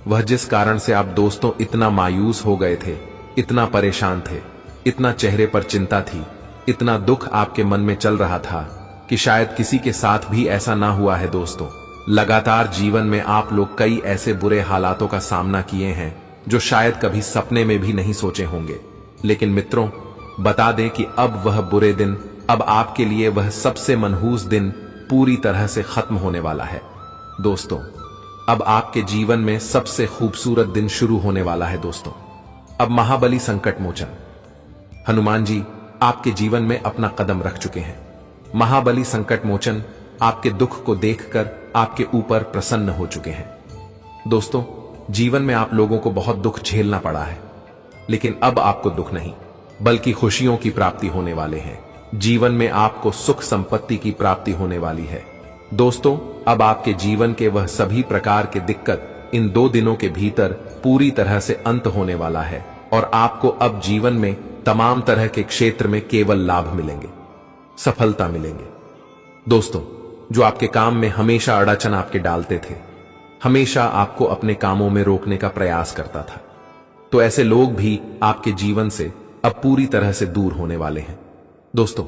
वह जिस कारण से आप दोस्तों इतना मायूस हो गए थे, इतना परेशान थे, इतना चेहरे पर चिंता थी, इतना दुख आपके मन में चल रहा था कि शायद किसी के साथ भी ऐसा ना हुआ है। दोस्तों, लगातार जीवन में आप लोग कई ऐसे बुरे हालातों का सामना किए हैं जो शायद कभी सपने में भी नहीं सोचे होंगे। लेकिन मित्रों, बता दें कि अब वह बुरे दिन, अब आपके लिए वह सबसे मनहूस दिन पूरी तरह से खत्म होने वाला है। दोस्तों, अब आपके जीवन में सबसे खूबसूरत दिन शुरू होने वाला है। दोस्तों, अब महाबली संकट मोचन हनुमान जी आपके जीवन में अपना कदम रख चुके हैं। महाबली संकट मोचन आपके दुख को देखकर आपके ऊपर प्रसन्न हो चुके हैं। दोस्तों, जीवन में आप लोगों को बहुत दुख झेलना पड़ा है, लेकिन अब आपको दुख नहीं बल्कि खुशियों की प्राप्ति होने वाले हैं। जीवन में आपको सुख संपत्ति की प्राप्ति होने वाली है। दोस्तों, अब आपके जीवन के वह सभी प्रकार के दिक्कत इन 2 दिनों के भीतर पूरी तरह से अंत होने वाला है और आपको अब जीवन में तमाम तरह के क्षेत्र में केवल लाभ मिलेंगे, सफलता मिलेंगे। दोस्तों, जो आपके काम में हमेशा अड़चन आपके डालते थे, हमेशा आपको अपने कामों में रोकने का प्रयास करता था, तो ऐसे लोग भी आपके जीवन से अब पूरी तरह से दूर होने वाले हैं। दोस्तों,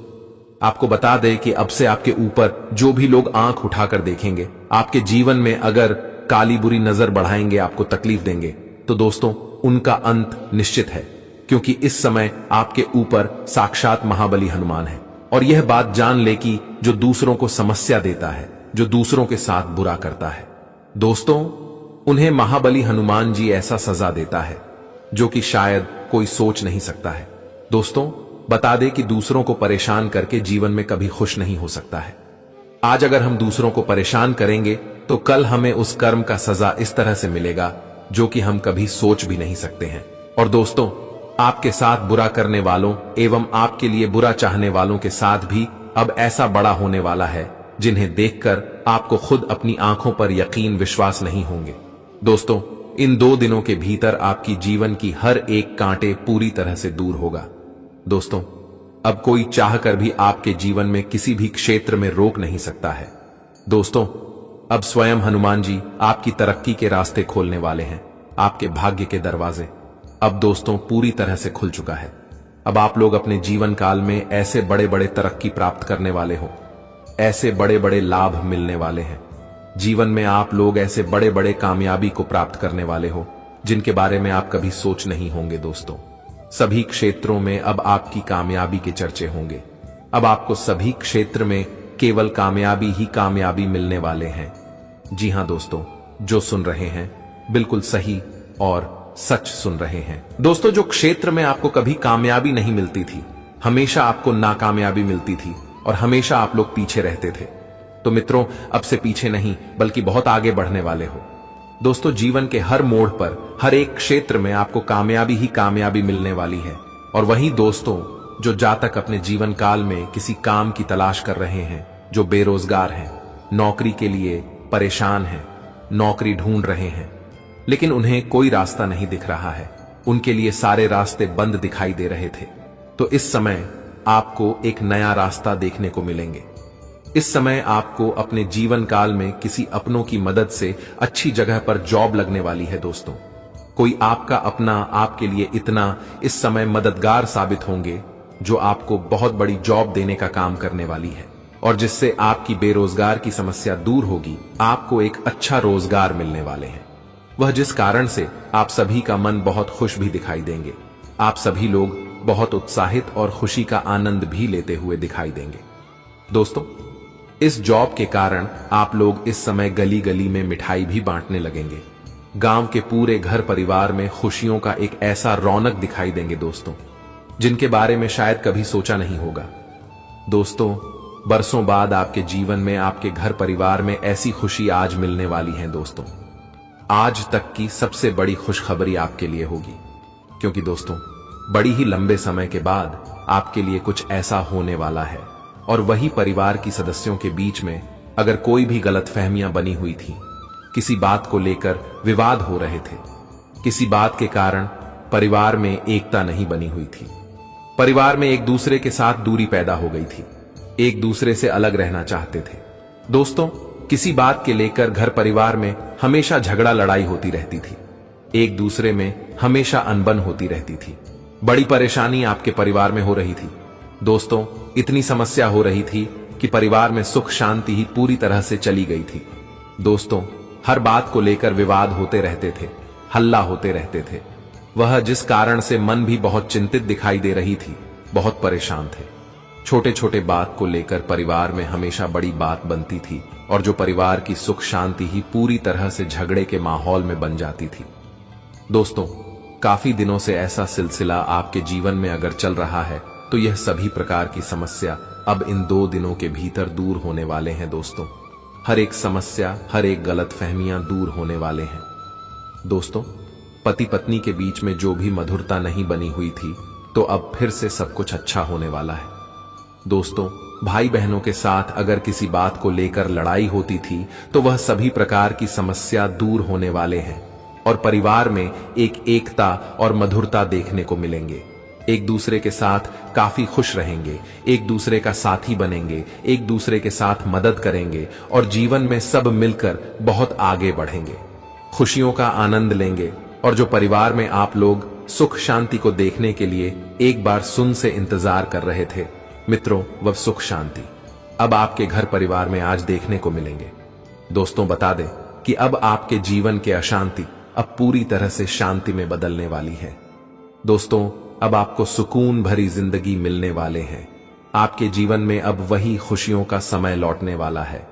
आपको बता दें कि अब से आपके ऊपर जो भी लोग आंख उठाकर देखेंगे, आपके जीवन में अगर काली बुरी नजर बढ़ाएंगे, आपको तकलीफ देंगे, तो दोस्तों उनका अंत निश्चित है, क्योंकि इस समय आपके ऊपर साक्षात महाबली हनुमान है। और यह बात जान ले कि जो दूसरों को समस्या देता है, जो दूसरों के साथ बुरा करता है, दोस्तों उन्हें महाबली हनुमान जी ऐसा सजा देता है जो कि शायद कोई सोच नहीं सकता है। दोस्तों बता दे कि दूसरों को परेशान करके जीवन में कभी खुश नहीं हो सकता है। आज अगर हम दूसरों को परेशान करेंगे तो कल हमें उस कर्म का सजा इस तरह से मिलेगा जो कि हम कभी सोच भी नहीं सकते हैं। और दोस्तों आपके साथ बुरा करने वालों एवं आपके लिए बुरा चाहने वालों के साथ भी अब ऐसा बड़ा होने वाला है जिन्हें देखकर आपको खुद अपनी आंखों पर यकीन विश्वास नहीं होंगे। दोस्तों इन 2 दिनों के भीतर आपकी जीवन की हर एक कांटे पूरी तरह से दूर होगा। दोस्तों अब कोई चाहकर भी आपके जीवन में किसी भी क्षेत्र में रोक नहीं सकता है। दोस्तों अब स्वयं हनुमान जी आपकी तरक्की के रास्ते खोलने वाले हैं। आपके भाग्य के दरवाजे अब दोस्तों पूरी तरह से खुल चुका है। अब आप लोग अपने जीवन काल में ऐसे बड़े बड़े तरक्की प्राप्त करने वाले हो, ऐसे बड़े बड़े लाभ मिलने वाले हैं। जीवन में आप लोग ऐसे बड़े बड़े कामयाबी को प्राप्त करने वाले हो जिनके बारे में आप कभी सोच नहीं होंगे। दोस्तों सभी क्षेत्रों में अब आपकी कामयाबी के चर्चे होंगे। अब आपको सभी क्षेत्र में केवल कामयाबी ही कामयाबी मिलने वाले हैं। जी हां दोस्तों, जो सुन रहे हैं बिल्कुल सही और सच सुन रहे हैं। दोस्तों जो क्षेत्र में आपको कभी कामयाबी नहीं मिलती थी, हमेशा आपको नाकामयाबी मिलती थी और हमेशा आप लोग पीछे रहते थे, तो मित्रों अब से पीछे नहीं बल्कि बहुत आगे बढ़ने वाले हो। दोस्तों जीवन के हर मोड़ पर हर एक क्षेत्र में आपको कामयाबी ही कामयाबी मिलने वाली है। और वहीं दोस्तों जो जातक अपने जीवन काल में किसी काम की तलाश कर रहे हैं, जो बेरोजगार हैं, नौकरी के लिए परेशान हैं, नौकरी ढूंढ रहे हैं लेकिन उन्हें कोई रास्ता नहीं दिख रहा है, उनके लिए सारे रास्ते बंद दिखाई दे रहे थे, तो इस समय आपको एक नया रास्ता देखने को मिलेंगे। इस समय आपको अपने जीवन काल में किसी अपनों की मदद से अच्छी जगह पर जॉब लगने वाली है। दोस्तों कोई आपका अपना आपके लिए इतना इस समय मददगार साबित होंगे जो आपको बहुत बड़ी जॉब देने का काम करने वाली है और जिससे आपकी बेरोजगार की समस्या दूर होगी। आपको एक अच्छा रोजगार मिलने वाले हैं, वह जिस कारण से आप सभी का मन बहुत खुश भी दिखाई देंगे। आप सभी लोग बहुत उत्साहित और खुशी का आनंद भी लेते हुए दिखाई देंगे। दोस्तों इस जॉब के कारण आप लोग इस समय गली गली में मिठाई भी बांटने लगेंगे। गांव के पूरे घर परिवार में खुशियों का एक ऐसा रौनक दिखाई देंगे दोस्तों जिनके बारे में शायद कभी सोचा नहीं होगा। दोस्तों बरसों बाद आपके जीवन में आपके घर परिवार में ऐसी खुशी आज मिलने वाली है। दोस्तों आज तक की सबसे बड़ी खुशखबरी आपके लिए होगी, क्योंकि दोस्तों बड़ी ही लंबे समय के बाद आपके लिए कुछ ऐसा होने वाला है। और वही परिवार की सदस्यों के बीच में अगर कोई भी गलतफहमियां बनी हुई थी, किसी बात को लेकर विवाद हो रहे थे, किसी बात के कारण परिवार में एकता नहीं बनी हुई थी, परिवार में एक दूसरे के साथ दूरी पैदा हो गई थी, एक दूसरे से अलग रहना चाहते थे। दोस्तों किसी बात के लेकर घर परिवार में हमेशा झगड़ा लड़ाई होती रहती थी, एक दूसरे में हमेशा अनबन होती रहती थी, बड़ी परेशानी आपके परिवार में हो रही थी। दोस्तों इतनी समस्या हो रही थी कि परिवार में सुख शांति ही पूरी तरह से चली गई थी। दोस्तों हर बात को लेकर विवाद होते रहते थे, हल्ला होते रहते थे, वह जिस कारण से मन भी बहुत चिंतित दिखाई दे रही थी, बहुत परेशान थे। छोटे छोटे बात को लेकर परिवार में हमेशा बड़ी बात बनती थी और जो परिवार की सुख शांति ही पूरी तरह से झगड़े के माहौल में बन जाती थी। दोस्तों काफी दिनों से ऐसा सिलसिला आपके जीवन में अगर चल रहा है तो यह सभी प्रकार की समस्या अब इन 2 दिनों के भीतर दूर होने वाले हैं। दोस्तों हर एक समस्या, हर एक गलतफहमियां दूर होने वाले हैं। दोस्तों पति पत्नी के बीच में जो भी मधुरता नहीं बनी हुई थी, तो अब फिर से सब कुछ अच्छा होने वाला है। दोस्तों भाई बहनों के साथ अगर किसी बात को लेकर लड़ाई होती थी तो वह सभी प्रकार की समस्या दूर होने वाले हैं और परिवार में एक एकता और मधुरता देखने को मिलेंगे। एक दूसरे के साथ काफी खुश रहेंगे, एक दूसरे का साथी बनेंगे, एक दूसरे के साथ मदद करेंगे और जीवन में सब मिलकर बहुत आगे बढ़ेंगे, खुशियों का आनंद लेंगे। और जो परिवार में आप लोग सुख शांति को देखने के लिए एक बार सुन से इंतजार कर रहे थे, मित्रों व सुख शांति अब आपके घर परिवार में आज देखने को मिलेंगे। दोस्तों बता दें कि अब आपके जीवन के अशांति अब पूरी तरह से शांति में बदलने वाली है। दोस्तों अब आपको सुकून भरी जिंदगी मिलने वाले हैं। आपके जीवन में अब वही खुशियों का समय लौटने वाला है।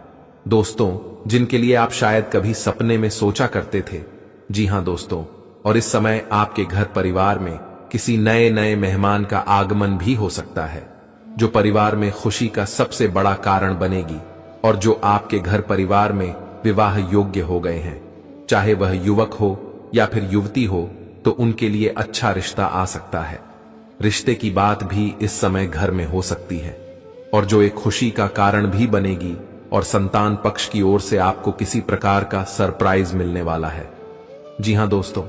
दोस्तों जिनके लिए आप शायद कभी सपने में सोचा करते थे, जी हां दोस्तों, और इस समय आपके घर परिवार में किसी नए नए मेहमान का आगमन भी हो सकता है, जो परिवार में खुशी का सबसे बड़ा कारण बनेगी और जो आपके घर परिवार में विवाह योग्य हो गए हैं। चाहे वह युवक हो या फिर युवती हो, तो उनके लिए अच्छा रिश्ता आ सकता है। रिश्ते की बात भी इस समय घर में हो सकती है और जो एक खुशी का कारण भी बनेगी, और संतान पक्ष की ओर से आपको किसी प्रकार का सरप्राइज मिलने वाला है। जी हां दोस्तों,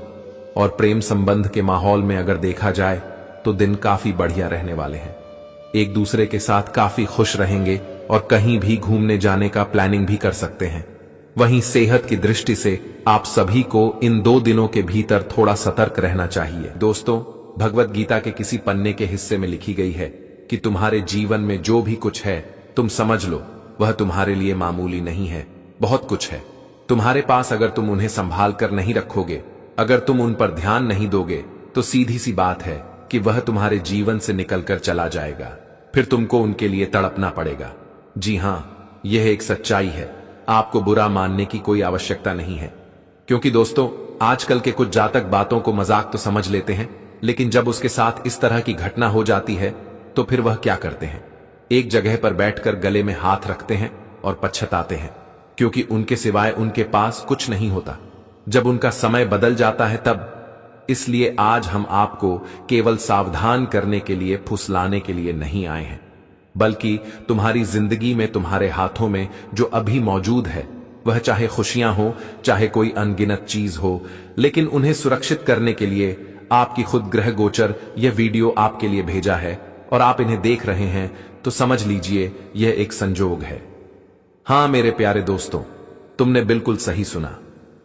और प्रेम संबंध के माहौल में अगर देखा जाए तो दिन काफी बढ़िया रहने वाले हैं। एक दूसरे के साथ काफी खुश रहेंगे और कहीं भी घूमने जाने का प्लानिंग भी कर सकते हैं। वहीं सेहत की दृष्टि से आप सभी को इन 2 दिनों के भीतर थोड़ा सतर्क रहना चाहिए। दोस्तों भगवत गीता के किसी पन्ने के हिस्से में लिखी गई है कि तुम्हारे जीवन में जो भी कुछ है तुम समझ लो वह तुम्हारे लिए मामूली नहीं है, बहुत कुछ है तुम्हारे पास। अगर तुम उन्हें संभाल कर नहीं रखोगे, अगर तुम उन पर ध्यान नहीं दोगे, तो सीधी सी बात है कि वह तुम्हारे जीवन से निकलकर चला जाएगा। फिर तुमको उनके लिए तड़पना पड़ेगा। जी हां, यह एक सच्चाई है। आपको बुरा मानने की कोई आवश्यकता नहीं है, क्योंकि दोस्तों आजकल के कुछ जातक बातों को मजाक तो समझ लेते हैं, लेकिन जब उसके साथ इस तरह की घटना हो जाती है तो फिर वह क्या करते हैं, एक जगह पर बैठकर गले में हाथ रखते हैं और पछताते हैं, क्योंकि उनके सिवाय उनके पास कुछ नहीं होता जब उनका समय बदल जाता है तब। इसलिए आज हम आपको केवल सावधान करने के लिए, फुसलाने के लिए नहीं आए हैं, बल्कि तुम्हारी जिंदगी में, तुम्हारे हाथों में जो अभी मौजूद है, वह चाहे खुशियां हो, चाहे कोई अनगिनत चीज हो, लेकिन उन्हें सुरक्षित करने के लिए आपकी खुद ग्रह गोचर यह वीडियो आपके लिए भेजा है और आप इन्हें देख रहे हैं, तो समझ लीजिए यह एक संजोग है। हां मेरे प्यारे दोस्तों, तुमने बिल्कुल सही सुना,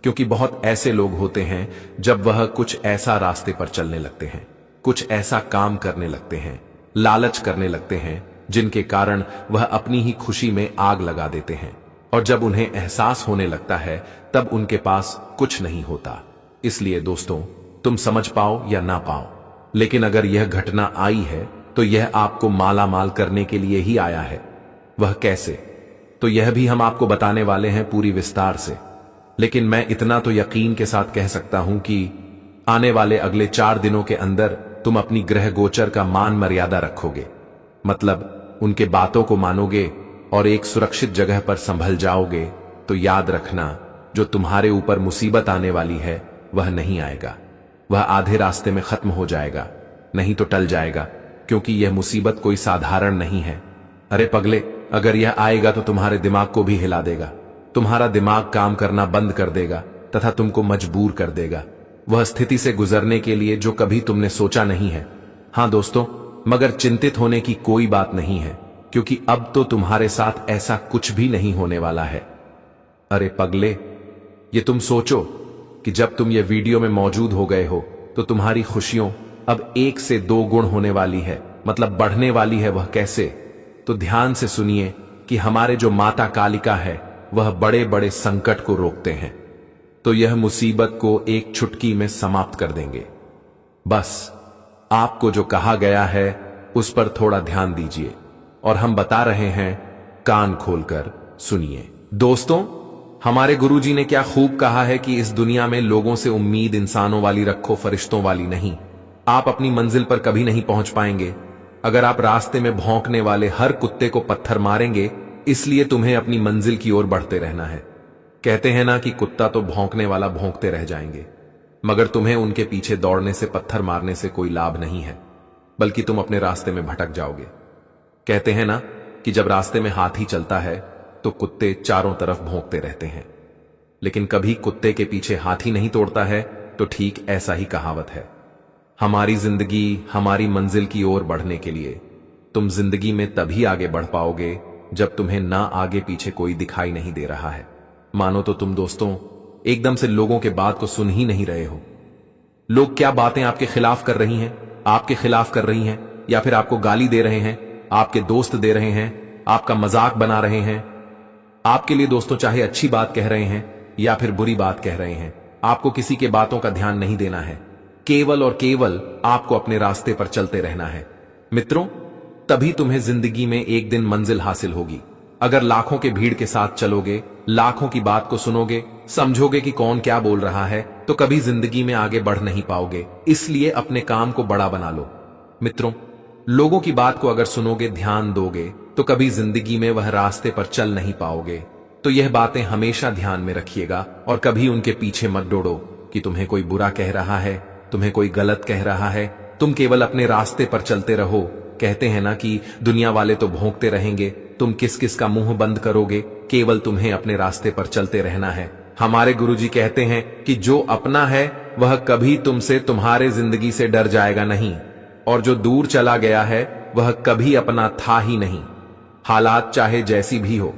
क्योंकि बहुत ऐसे लोग होते हैं जब वह कुछ ऐसा रास्ते पर चलने लगते हैं, कुछ ऐसा काम करने लगते हैं, लालच करने लगते हैं, जिनके कारण वह अपनी ही खुशी में आग लगा देते हैं, और जब उन्हें एहसास होने लगता है तब उनके पास कुछ नहीं होता। इसलिए दोस्तों तुम समझ पाओ या ना पाओ, लेकिन अगर यह घटना आई है तो यह आपको माला माल करने के लिए ही आया है। वह कैसे, तो यह भी हम आपको बताने वाले हैं पूरी विस्तार से। लेकिन मैं इतना तो यकीन के साथ कह सकता हूं कि आने वाले अगले 4 दिनों के अंदर तुम अपनी ग्रह गोचर का मान मर्यादा रखोगे, मतलब उनके बातों को मानोगे और एक सुरक्षित जगह पर संभल जाओगे, तो याद रखना जो तुम्हारे ऊपर मुसीबत आने वाली है वह नहीं आएगा, वह आधे रास्ते में खत्म हो जाएगा, नहीं तो टल जाएगा, क्योंकि यह मुसीबत कोई साधारण नहीं है। अरे पगले, अगर यह आएगा तो तुम्हारे दिमाग को भी हिला देगा, तुम्हारा दिमाग काम करना बंद कर देगा तथा तुमको मजबूर कर देगा वह स्थिति से गुजरने के लिए जो कभी तुमने सोचा नहीं है। हां दोस्तों, मगर चिंतित होने की कोई बात नहीं है, क्योंकि अब तो तुम्हारे साथ ऐसा कुछ भी नहीं होने वाला है। अरे पगले, ये तुम सोचो कि जब तुम ये वीडियो में मौजूद हो गए हो तो तुम्हारी खुशियों अब 1 से 2 गुण होने वाली है, मतलब बढ़ने वाली है। वह कैसे, तो ध्यान से सुनिए कि हमारे जो माता कालिका है वह बड़े बड़े संकट को रोकते हैं, तो यह मुसीबत को एक चुटकी में समाप्त कर देंगे। बस आपको जो कहा गया है उस पर थोड़ा ध्यान दीजिए, और हम बता रहे हैं, कान खोलकर सुनिए। दोस्तों, हमारे गुरुजी ने क्या खूब कहा है कि इस दुनिया में लोगों से उम्मीद इंसानों वाली रखो, फरिश्तों वाली नहीं। आप अपनी मंजिल पर कभी नहीं पहुंच पाएंगे अगर आप रास्ते में भौंकने वाले हर कुत्ते को पत्थर मारेंगे। इसलिए तुम्हें अपनी मंजिल की ओर बढ़ते रहना है। कहते हैं ना कि कुत्ता तो भौंकने वाला भौंकते रह जाएंगे, मगर तुम्हें उनके पीछे दौड़ने से, पत्थर मारने से कोई लाभ नहीं है, बल्कि तुम अपने रास्ते में भटक जाओगे। कहते हैं ना कि जब रास्ते में हाथी चलता है तो कुत्ते चारों तरफ भौंकते रहते हैं, लेकिन कभी कुत्ते के पीछे हाथी नहीं तोड़ता है, तो ठीक ऐसा ही कहावत है। हमारी जिंदगी, हमारी मंजिल की ओर बढ़ने के लिए तुम जिंदगी में तभी आगे बढ़ पाओगे जब तुम्हें ना आगे पीछे कोई दिखाई नहीं दे रहा है। मानो तो तुम दोस्तों एकदम से लोगों के बात को सुन ही नहीं रहे हो। लोग क्या बातें आपके खिलाफ कर रही हैं, आपके खिलाफ कर रही हैं, या फिर आपको गाली दे रहे हैं, आपके दोस्त दे रहे हैं, आपका मजाक बना रहे हैं। आपके लिए दोस्तों चाहे अच्छी बात कह रहे हैं या फिर बुरी बात कह रहे हैं, आपको किसी के बातों का ध्यान नहीं देना है। केवल और केवल आपको अपने रास्ते पर चलते रहना है। मित्रों, तभी तुम्हें जिंदगी में एक दिन मंजिल हासिल होगी। अगर लाखों के भीड़ के साथ चलोगे, लाखों की बात को सुनोगे, समझोगे कि कौन क्या बोल रहा है, तो कभी जिंदगी में आगे बढ़ नहीं पाओगे। इसलिए अपने काम को बड़ा बना लो। मित्रों, लोगों की बात को अगर सुनोगे, ध्यान दोगे, तो कभी जिंदगी में वह रास्ते पर चल नहीं पाओगे। तो यह बातें हमेशा ध्यान में रखिएगा और कभी उनके पीछे मत दौड़ो कि तुम्हें कोई बुरा कह रहा है, तुम्हें कोई गलत कह रहा है। तुम केवल अपने रास्ते पर चलते रहो। कहते हैं ना कि दुनिया वाले तो भौंकते रहेंगे, तुम किस किस का मुंह बंद करोगे। केवल तुम्हें अपने रास्ते पर चलते रहना है। हमारे गुरुजी कहते हैं कि जो अपना है वह कभी तुमसे, तुम्हारे जिंदगी से डर जाएगा नहीं, और जो दूर चला गया है वह कभी अपना था ही नहीं। हालात चाहे जैसी भी हो,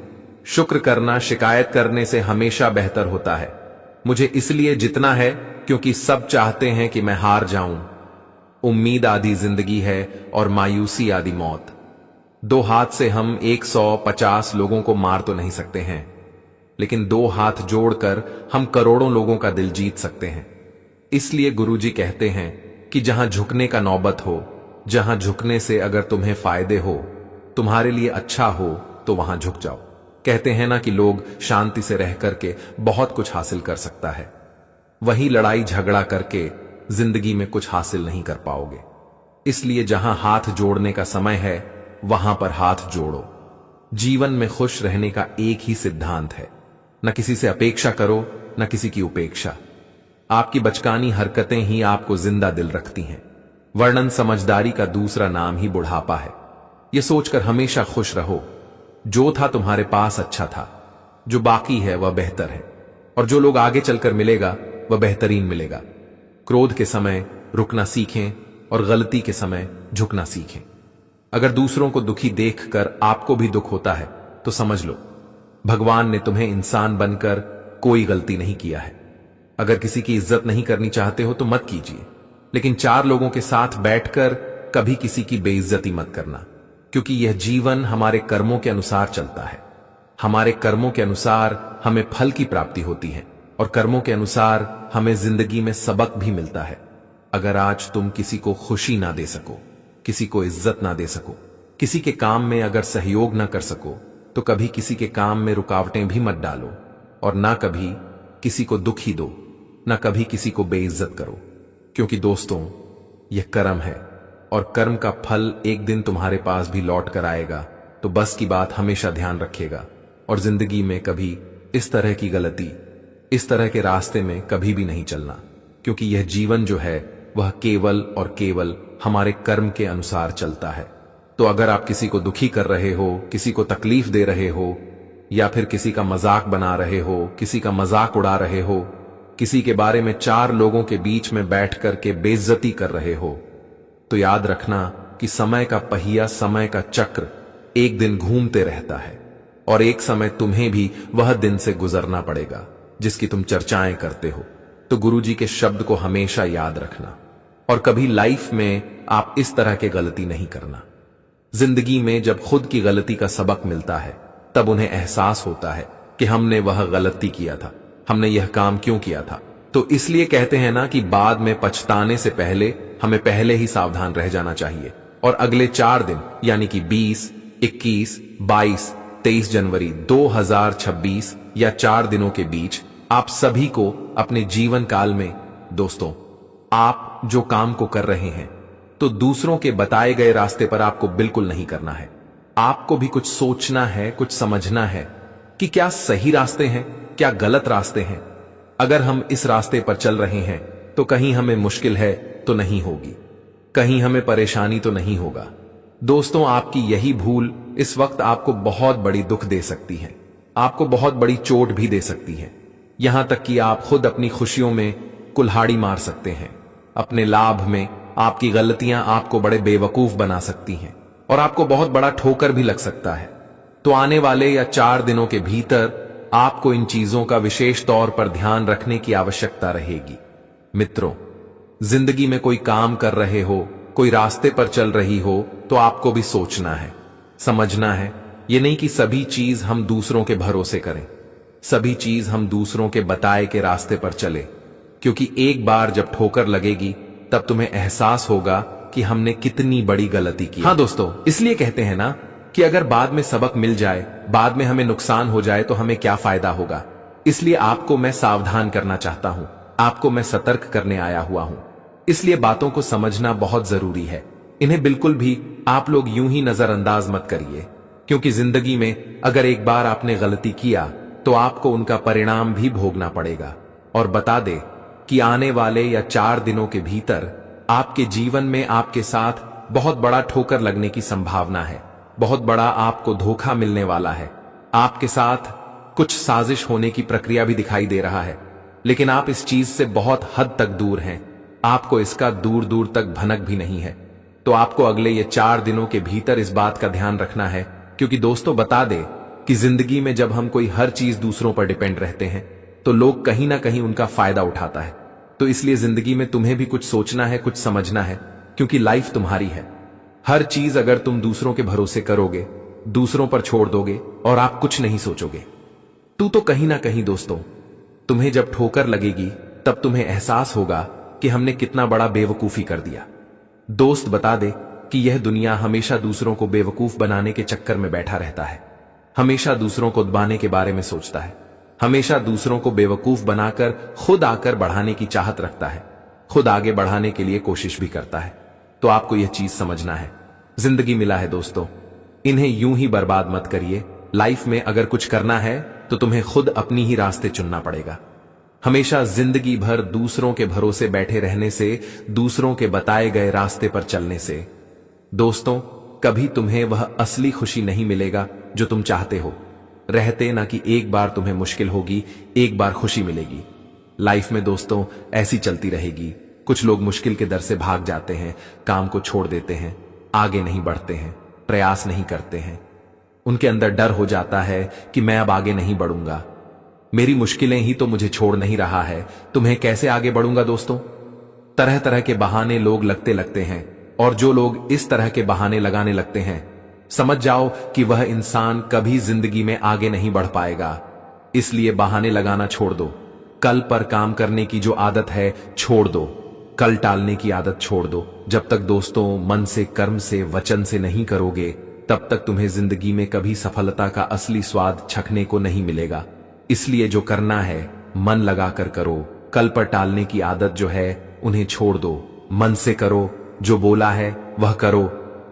शुक्र करना शिकायत करने से हमेशा बेहतर होता है। मुझे इसलिए जितना है क्योंकि सब चाहते हैं कि मैं हार जाऊं। उम्मीद आधी जिंदगी है और मायूसी आधी मौत। दो हाथ से हम 150 लोगों को मार तो नहीं सकते हैं, लेकिन दो हाथ जोड़कर हम करोड़ों लोगों का दिल जीत सकते हैं। इसलिए गुरुजी कहते हैं कि जहां झुकने का नौबत हो, जहां झुकने से अगर तुम्हें फायदे हो, तुम्हारे लिए अच्छा हो, तो वहां झुक जाओ। कहते हैं ना कि लोग शांति से रह करके बहुत कुछ हासिल कर सकता है, वहीं लड़ाई झगड़ा करके जिंदगी में कुछ हासिल नहीं कर पाओगे। इसलिए जहां हाथ जोड़ने का समय है वहां पर हाथ जोड़ो। जीवन में खुश रहने का एक ही सिद्धांत है, न किसी से अपेक्षा करो, न किसी की उपेक्षा। आपकी बचकानी हरकतें ही आपको जिंदा दिल रखती हैं। वर्णन समझदारी का दूसरा नाम ही बुढ़ापा है। यह सोचकर हमेशा खुश रहो, जो था तुम्हारे पास अच्छा था, जो बाकी है वह बेहतर है, और जो लोग आगे चलकर मिलेगा वह बेहतरीन मिलेगा। क्रोध के समय रुकना सीखें और गलती के समय झुकना सीखें। अगर दूसरों को दुखी देखकर आपको भी दुख होता है तो समझ लो भगवान ने तुम्हें इंसान बनकर कोई गलती नहीं किया है। अगर किसी की इज्जत नहीं करनी चाहते हो तो मत कीजिए, लेकिन चार लोगों के साथ बैठकर कभी किसी की बेइज्जती मत करना, क्योंकि यह जीवन हमारे कर्मों के अनुसार चलता है। हमारे कर्मों के अनुसार हमें फल की प्राप्ति होती है और कर्मों के अनुसार हमें जिंदगी में सबक भी मिलता है। अगर आज तुम किसी को खुशी ना दे सको, किसी को इज्जत ना दे सको, किसी के काम में अगर सहयोग ना कर सको, तो कभी किसी के काम में रुकावटें भी मत डालो और ना कभी किसी को दुखी दो, ना कभी किसी को बेइज्जत करो। क्योंकि दोस्तों, यह कर्म है और कर्म का फल एक दिन तुम्हारे पास भी लौट कर आएगा। तो बस की बात हमेशा ध्यान रखिएगा और जिंदगी में कभी इस तरह की गलती, इस तरह के रास्ते में कभी भी नहीं चलना, क्योंकि यह जीवन जो है वह केवल और केवल हमारे कर्म के अनुसार चलता है। तो अगर आप किसी को दुखी कर रहे हो, किसी को तकलीफ दे रहे हो, या फिर किसी का मजाक बना रहे हो, किसी का मजाक उड़ा रहे हो, किसी के बारे में चार लोगों के बीच में बैठ करके बेइज्जती कर रहे हो, तो याद रखना कि समय का पहिया, समय का चक्र एक दिन घूमते रहता है और एक समय तुम्हें भी वह दिन से गुजरना पड़ेगा जिसकी तुम चर्चाएं करते हो। तो गुरुजी के शब्द को हमेशा याद रखना और कभी लाइफ में आप इस तरह के गलती नहीं करना। जिंदगी में जब खुद की गलती का सबक मिलता है तब उन्हें एहसास होता है कि हमने वह गलती किया था, हमने यह काम क्यों किया था। तो इसलिए कहते हैं ना कि बाद में पछताने से पहले हमें पहले ही सावधान रह जाना चाहिए। और अगले 4 दिन यानी कि 20, 21, 22, 23 जनवरी 2026 या 4 दिनों के बीच आप सभी को अपने जीवन काल में, दोस्तों, आप जो काम को कर रहे हैं तो दूसरों के बताए गए रास्ते पर आपको बिल्कुल नहीं करना है। आपको भी कुछ सोचना है, कुछ समझना है कि क्या सही रास्ते हैं, क्या गलत रास्ते हैं। अगर हम इस रास्ते पर चल रहे हैं तो कहीं हमें मुश्किल है तो नहीं होगी, कहीं हमें परेशानी तो नहीं होगा। दोस्तों, आपकी यही भूल इस वक्त आपको बहुत बड़ी दुख दे सकती है, आपको बहुत बड़ी चोट भी दे सकती है। यहां तक कि आप खुद अपनी खुशियों में कुल्हाड़ी मार सकते हैं। अपने लाभ में आपकी गलतियां आपको बड़े बेवकूफ बना सकती हैं और आपको बहुत बड़ा ठोकर भी लग सकता है। तो आने वाले या 4 दिनों के भीतर आपको इन चीजों का विशेष तौर पर ध्यान रखने की आवश्यकता रहेगी। मित्रों, जिंदगी में कोई काम कर रहे हो, कोई रास्ते पर चल रही हो, तो आपको भी सोचना है समझना है, ये नहीं कि सभी चीज हम दूसरों के भरोसे करें, सभी चीज हम दूसरों के बताए के रास्ते पर चले, क्योंकि एक बार जब ठोकर लगेगी तब तुम्हें एहसास होगा कि हमने कितनी बड़ी गलती की। हाँ दोस्तों, इसलिए कहते हैं ना कि अगर बाद में सबक मिल जाए, बाद में हमें नुकसान हो जाए तो हमें क्या फायदा होगा। इसलिए आपको मैं सावधान करना चाहता हूं, आपको मैं सतर्क करने आया हुआ हूं। इसलिए बातों को समझना बहुत जरूरी है। इन्हें बिल्कुल भी आप लोग यूं ही नजरअंदाज मत करिए, क्योंकि जिंदगी में अगर एक बार आपने गलती किया तो आपको उनका परिणाम भी भोगना पड़ेगा। और बता दे कि आने वाले या 4 दिनों के भीतर आपके जीवन में आपके साथ बहुत बड़ा ठोकर लगने की संभावना है, बहुत बड़ा आपको धोखा मिलने वाला है। आपके साथ कुछ साजिश होने की प्रक्रिया भी दिखाई दे रहा है, लेकिन आप इस चीज से बहुत हद तक दूर हैं, आपको इसका दूर दूर तक भनक भी नहीं है। तो आपको अगले ये 4 दिनों के भीतर इस बात का ध्यान रखना है, क्योंकि दोस्तों बता दे कि जिंदगी में जब हम कोई हर चीज दूसरों पर डिपेंड रहते हैं तो लोग कहीं ना कहीं उनका फायदा उठाता है। तो इसलिए जिंदगी में तुम्हें भी कुछ सोचना है, कुछ समझना है, क्योंकि लाइफ तुम्हारी है। हर चीज अगर तुम दूसरों के भरोसे करोगे, दूसरों पर छोड़ दोगे और आप कुछ नहीं सोचोगे, तो कहीं ना कहीं दोस्तों तुम्हें जब ठोकर लगेगी तब तुम्हें एहसास होगा कि हमने कितना बड़ा बेवकूफी कर दिया। दोस्त बता दे कि यह दुनिया हमेशा दूसरों को बेवकूफ बनाने के चक्कर में बैठा रहता है, हमेशा दूसरों को दबाने के बारे में सोचता है, हमेशा दूसरों को बेवकूफ बनाकर खुद आकर बढ़ाने की चाहत रखता है, खुद आगे बढ़ाने के लिए कोशिश भी करता है। तो आपको यह चीज समझना है, जिंदगी मिला है दोस्तों, इन्हें यूं ही बर्बाद मत करिए। लाइफ में अगर कुछ करना है तो तुम्हें खुद अपनी ही रास्ते चुनना पड़ेगा। हमेशा जिंदगी भर दूसरों के भरोसे बैठे रहने से, दूसरों के बताए गए रास्ते पर चलने से दोस्तों कभी तुम्हें वह असली खुशी नहीं मिलेगा जो तुम चाहते हो। रहते ना कि एक बार तुम्हें मुश्किल होगी, एक बार खुशी मिलेगी। लाइफ में दोस्तों ऐसी चलती रहेगी। कुछ लोग मुश्किल के डर से भाग जाते हैं, काम को छोड़ देते हैं, आगे नहीं बढ़ते हैं, प्रयास नहीं करते हैं। उनके अंदर डर हो जाता है कि मैं अब आगे नहीं बढ़ूंगा, मेरी मुश्किलें ही तो मुझे छोड़ नहीं रहा है, तो मैं कैसे आगे बढ़ूंगा। दोस्तों तरह तरह के बहाने लोग लगते हैं, और जो लोग इस तरह के बहाने लगाने लगते हैं, समझ जाओ कि वह इंसान कभी जिंदगी में आगे नहीं बढ़ पाएगा। इसलिए बहाने लगाना छोड़ दो, कल पर काम करने की जो आदत है छोड़ दो, कल टालने की आदत छोड़ दो। जब तक दोस्तों मन से, कर्म से, वचन से नहीं करोगे, तब तक तुम्हें जिंदगी में कभी सफलता का असली स्वाद चखने को नहीं मिलेगा। इसलिए जो करना है मन लगाकर करो, कल पर टालने की आदत जो है उन्हें छोड़ दो, मन से करो, जो बोला है वह करो।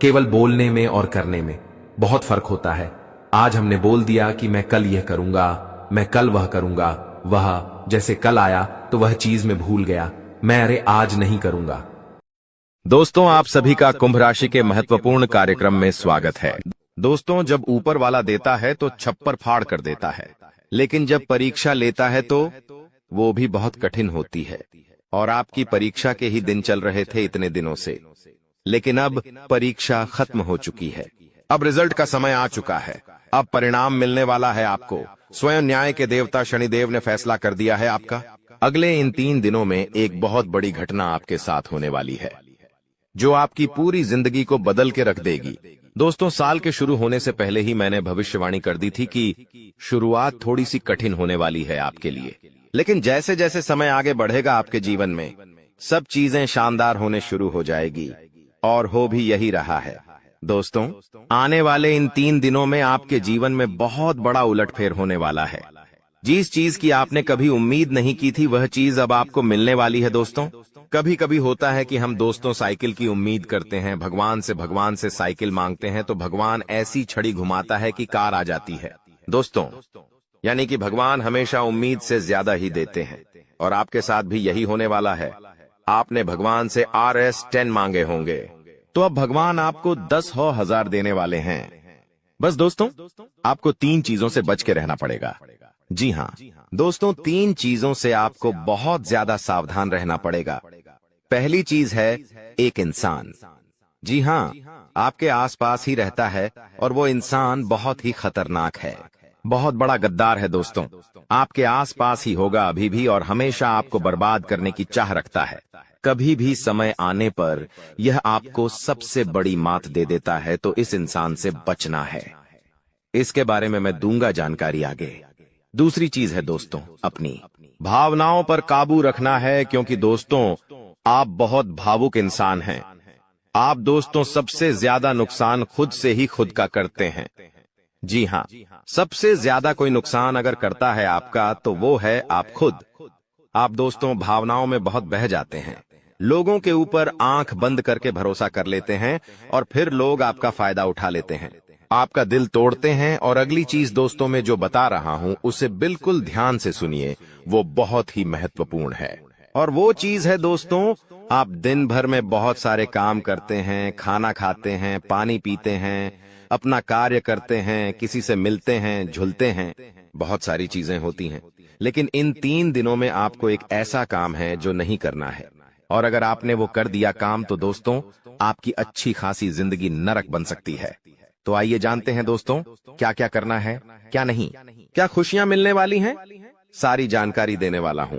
केवल बोलने में और करने में बहुत फर्क होता है। आज हमने बोल दिया कि मैं कल यह करूंगा, मैं कल वह करूंगा, वह जैसे कल आया तो वह चीज में भूल गया, मैं अरे आज नहीं करूंगा। दोस्तों आप सभी का कुंभ राशि के महत्वपूर्ण कार्यक्रम में स्वागत है। दोस्तों जब ऊपर वाला देता है तो छप्पर फाड़ कर देता है, लेकिन जब परीक्षा लेता है तो वो भी बहुत कठिन होती है। और आपकी परीक्षा के ही दिन चल रहे थे इतने दिनों से, लेकिन अब परीक्षा खत्म हो चुकी है, अब रिजल्ट का समय आ चुका है, अब परिणाम मिलने वाला है आपको। स्वयं न्याय के देवता शनिदेव ने फैसला कर दिया है आपका। अगले इन 3 दिनों में एक बहुत बड़ी घटना आपके साथ होने वाली है, जो आपकी पूरी जिंदगी को बदल के रख देगी। दोस्तों साल के शुरू होने से पहले ही मैंने भविष्यवाणी कर दी थी कि शुरुआत थोड़ी सी कठिन होने वाली है आपके लिए, लेकिन जैसे जैसे समय आगे बढ़ेगा आपके जीवन में सब चीजें शानदार होने शुरू हो जाएगी, और हो भी यही रहा है। दोस्तों आने वाले इन 3 दिनों में आपके जीवन में बहुत बड़ा उलटफेर होने वाला है। जिस चीज की आपने कभी उम्मीद नहीं की थी वह चीज अब आपको मिलने वाली है। दोस्तों कभी कभी होता है कि हम दोस्तों साइकिल की उम्मीद करते हैं, भगवान से साइकिल मांगते हैं तो भगवान ऐसी छड़ी घुमाता है कि कार आ जाती है। दोस्तों यानी कि भगवान हमेशा उम्मीद से ज्यादा ही देते हैं, और आपके साथ भी यही होने वाला है। आपने भगवान से RS10 मांगे होंगे, तो अब भगवान आपको 10,000 देने वाले हैं। बस दोस्तों आपको 3 चीजों से बच के रहना पड़ेगा। जी हाँ दोस्तों, 3 चीजों से आपको बहुत ज्यादा सावधान रहना पड़ेगा। पहली चीज है एक इंसान। जी हाँ, आपके आसपास ही रहता है और वो इंसान बहुत ही खतरनाक है, बहुत बड़ा गद्दार है। दोस्तों आपके आसपास ही होगा अभी भी और हमेशा आपको बर्बाद करने की चाह रखता है। कभी भी समय आने पर यह आपको सबसे बड़ी मात दे देता है, तो इस इंसान से बचना है। इसके बारे में मैं दूंगा जानकारी आगे। दूसरी चीज है दोस्तों, अपनी भावनाओं पर काबू रखना है, क्योंकि दोस्तों आप बहुत भावुक इंसान हैं। आप दोस्तों सबसे ज्यादा नुकसान खुद से ही खुद का करते हैं। जी हाँ, सबसे ज्यादा कोई नुकसान अगर करता है आपका, तो वो है आप खुद। आप दोस्तों भावनाओं में बहुत बह जाते हैं, लोगों के ऊपर आंख बंद करके भरोसा कर लेते हैं और फिर लोग आपका फायदा उठा लेते हैं, आपका दिल तोड़ते हैं। और अगली चीज दोस्तों में जो बता रहा हूं उसे बिल्कुल ध्यान से सुनिए, वो बहुत ही महत्वपूर्ण है। और वो चीज है दोस्तों, आप दिन भर में बहुत सारे काम करते हैं, खाना खाते हैं, पानी पीते हैं, अपना कार्य करते हैं, किसी से मिलते हैं, झुलते हैं, बहुत सारी चीजें होती हैं, लेकिन इन 3 दिनों में आपको एक ऐसा काम है जो नहीं करना है। और अगर आपने वो कर दिया काम, तो दोस्तों आपकी अच्छी खासी जिंदगी नरक बन सकती है। तो आइए जानते हैं दोस्तों क्या क्या करना है, क्या नहीं, क्या खुशियां मिलने वाली हैं, सारी जानकारी देने वाला हूं।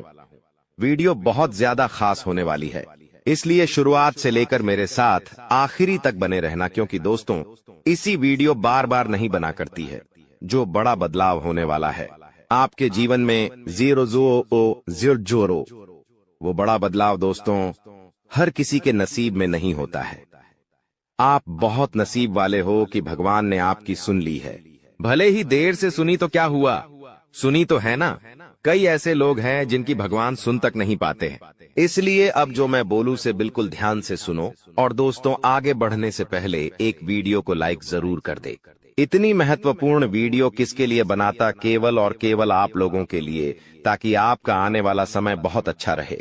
वीडियो बहुत ज्यादा खास होने वाली है, इसलिए शुरुआत से लेकर मेरे साथ आखिरी तक बने रहना, क्योंकि दोस्तों इसी वीडियो बार बार नहीं बना करती है। जो बड़ा बदलाव होने वाला है आपके जीवन में, जीरो, वो बड़ा बदलाव दोस्तों हर किसी के नसीब में नहीं होता है। आप बहुत नसीब वाले हो कि भगवान ने आपकी सुन ली है। भले ही देर से सुनी तो क्या हुआ, सुनी तो है ना। कई ऐसे लोग हैं जिनकी भगवान सुन तक नहीं पाते हैं। इसलिए अब जो मैं बोलूं से बिल्कुल ध्यान से सुनो। और दोस्तों आगे बढ़ने से पहले एक वीडियो को लाइक जरूर कर दे। इतनी महत्वपूर्ण वीडियो किसके लिए बनाता, केवल और केवल आप लोगों के लिए, ताकि आपका आने वाला समय बहुत अच्छा रहे।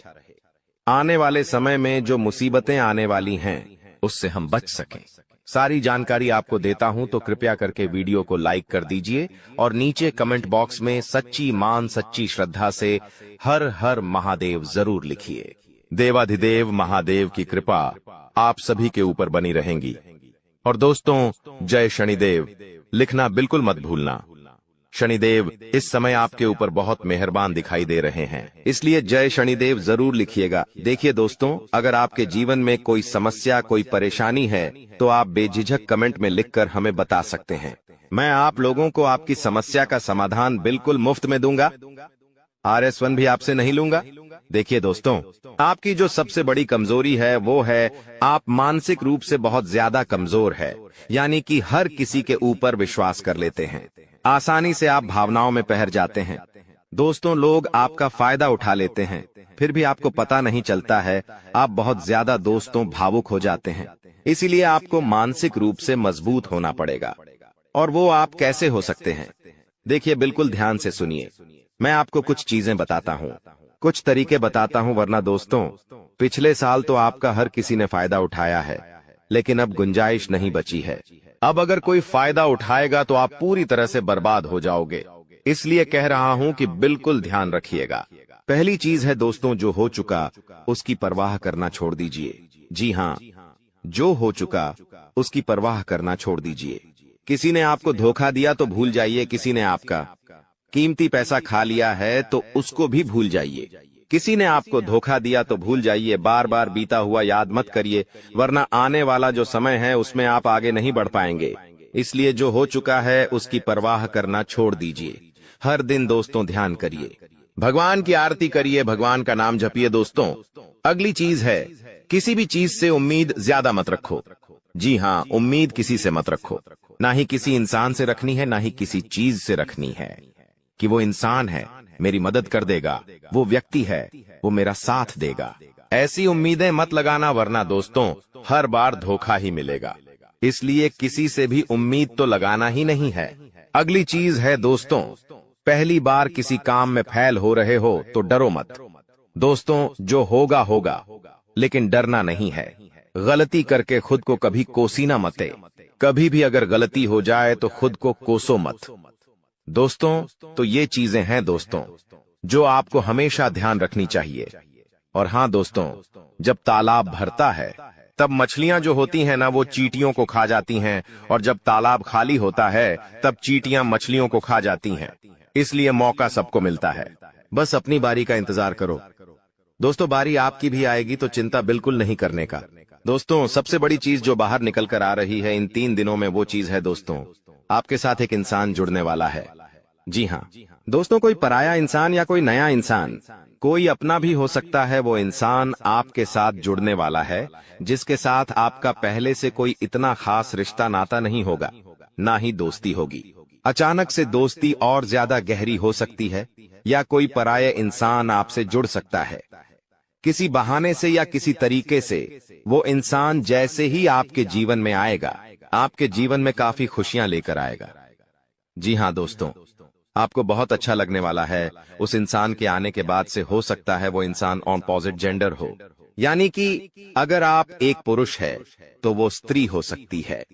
आने वाले समय में जो मुसीबतें आने वाली हैं उससे हम बच सकें। सारी जानकारी आपको देता हूं, तो कृपया करके वीडियो को लाइक कर दीजिए और नीचे कमेंट बॉक्स में सच्ची मान सच्ची श्रद्धा से हर हर महादेव जरूर लिखिए। देवाधिदेव महादेव की कृपा आप सभी के ऊपर बनी रहेंगी। और दोस्तों जय शनिदेव लिखना बिल्कुल मत भूलना। शनिदेव इस समय आपके ऊपर बहुत मेहरबान दिखाई दे रहे हैं, इसलिए जय शनिदेव जरूर लिखिएगा। देखिए दोस्तों, अगर आपके जीवन में कोई समस्या, कोई परेशानी है, तो आप बेझिझक कमेंट में लिखकर हमें बता सकते हैं। मैं आप लोगों को आपकी समस्या का समाधान बिल्कुल मुफ्त में दूंगा। RS1 भी आपसे नहीं लूंगा। देखिए दोस्तों, आपकी जो सबसे बड़ी कमजोरी है वो है आप मानसिक रूप से बहुत ज्यादा कमजोर है, यानी कि हर किसी के ऊपर विश्वास कर लेते हैं। आसानी से आप भावनाओं में बह जाते हैं। दोस्तों लोग आपका फायदा उठा लेते हैं, फिर भी आपको पता नहीं चलता है। आप बहुत ज्यादा दोस्तों भावुक हो जाते हैं, इसीलिए आपको मानसिक रूप से मजबूत होना पड़ेगा। और वो आप कैसे हो सकते हैं, देखिए बिल्कुल ध्यान से सुनिए। मैं आपको कुछ चीजें बताता हूँ, कुछ तरीके बताता हूँ, वरना दोस्तों पिछले साल तो आपका हर किसी ने फायदा उठाया है, लेकिन अब गुंजाइश नहीं बची है। अब अगर कोई फायदा उठाएगा तो आप पूरी तरह से बर्बाद हो जाओगे। इसलिए कह रहा हूं कि बिल्कुल ध्यान रखिएगा। पहली चीज है दोस्तों, जो हो चुका उसकी परवाह करना छोड़ दीजिए। जी हाँ, जो हो चुका उसकी परवाह करना छोड़ दीजिए। किसी ने आपको धोखा दिया तो भूल जाइए, किसी ने आपका कीमती पैसा खा लिया है तो उसको भी भूल जाइए। किसी ने आपको धोखा दिया तो भूल जाइए, बार बार बीता हुआ याद मत करिए, वरना आने वाला जो समय है उसमें आप आगे नहीं बढ़ पाएंगे। इसलिए जो हो चुका है उसकी परवाह करना छोड़ दीजिए। हर दिन दोस्तों ध्यान करिए, भगवान की आरती करिए, भगवान का नाम जपिए। दोस्तों अगली चीज है, किसी भी चीज से उम्मीद ज्यादा मत रखो। जी हाँ, उम्मीद किसी से मत रखो, ना ही किसी इंसान से रखनी है, ना ही किसी चीज से रखनी है कि वो इंसान है मेरी मदद कर देगा, वो व्यक्ति है वो मेरा साथ देगा। ऐसी उम्मीदें मत लगाना, वरना दोस्तों हर बार धोखा ही मिलेगा। इसलिए किसी से भी उम्मीद तो लगाना ही नहीं है। अगली चीज है दोस्तों, पहली बार किसी काम में फेल हो रहे हो तो डरो मत। दोस्तों जो होगा होगा, लेकिन डरना नहीं है। गलती करके खुद को कभी कोसीना मते। कभी भी अगर गलती हो जाए तो खुद को कोसो मत। दोस्तों तो ये चीजें हैं दोस्तों जो आपको हमेशा ध्यान रखनी चाहिए। और हाँ दोस्तों, जब तालाब भरता है तब मछलियां जो होती हैं ना, वो चींटियों को खा जाती हैं, और जब तालाब खाली होता है तब चींटियां मछलियों को खा जाती हैं। इसलिए मौका सबको मिलता है, बस अपनी बारी का इंतजार करो। दोस्तों बारी आपकी भी आएगी, तो चिंता बिल्कुल नहीं करने का। दोस्तों सबसे बड़ी चीज जो बाहर निकल कर आ रही है इन 3 दिनों में, वो चीज है दोस्तों, आपके साथ एक इंसान जुड़ने वाला है। जी हाँ दोस्तों, कोई पराया इंसान या कोई नया इंसान, कोई अपना भी हो सकता है, वो इंसान आपके साथ जुड़ने वाला है, जिसके साथ आपका पहले से कोई इतना खास रिश्ता नाता नहीं होगा, ना ही दोस्ती होगी। अचानक से दोस्ती और ज्यादा गहरी हो सकती है, या कोई पराया इंसान आपसे जुड़ सकता है। किसी बहाने से या किसी तरीके से वो इंसान जैसे ही आपके जीवन में आएगा, आपके जीवन में काफी खुशियां लेकर आएगा। जी हाँ दोस्तों, आपको बहुत अच्छा लगने वाला है। उस इंसान के आने के बाद से हो सकता है वो इंसान ऑपोजिट जेंडर हो, यानी कि अगर आप एक पुरुष है तो वो स्त्री हो सकती है,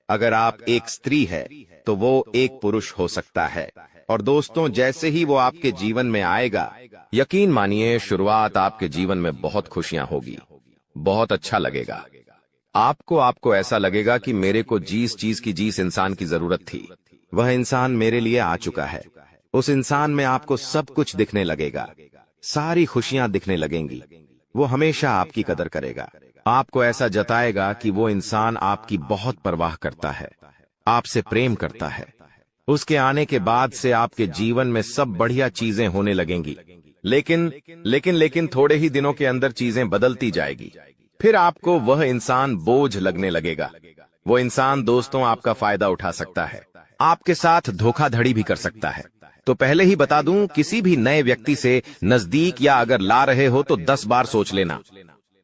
अगर आप एक स्त्री है तो वो एक पुरुष हो सकता है। और दोस्तों जैसे ही वो आपके जीवन में आएगा, यकीन मानिए शुरुआत आपके जीवन में बहुत खुशियां होगी, बहुत अच्छा लगेगा। आपको ऐसा लगेगा कि मेरे को जिस इंसान की जरूरत थी, वह इंसान मेरे लिए आ चुका है। उस इंसान में आपको सब कुछ दिखने लगेगा, सारी खुशियां दिखने लगेंगी। वो हमेशा आपकी कदर करेगा, आपको ऐसा जताएगा कि वो इंसान आपकी बहुत परवाह करता है, आपसे प्रेम करता है। उसके आने के बाद से आपके जीवन में सब बढ़िया चीजें होने लगेंगी, लेकिन थोड़े ही दिनों के अंदर चीजें बदलती जाएगी। फिर आपको वह इंसान बोझ लगने लगेगा। वो इंसान दोस्तों आपका फायदा उठा सकता है, आपके साथ धोखाधड़ी भी कर सकता है। तो पहले ही बता दूं, किसी भी नए व्यक्ति से नजदीक या अगर ला रहे हो तो 10 बार सोच लेना।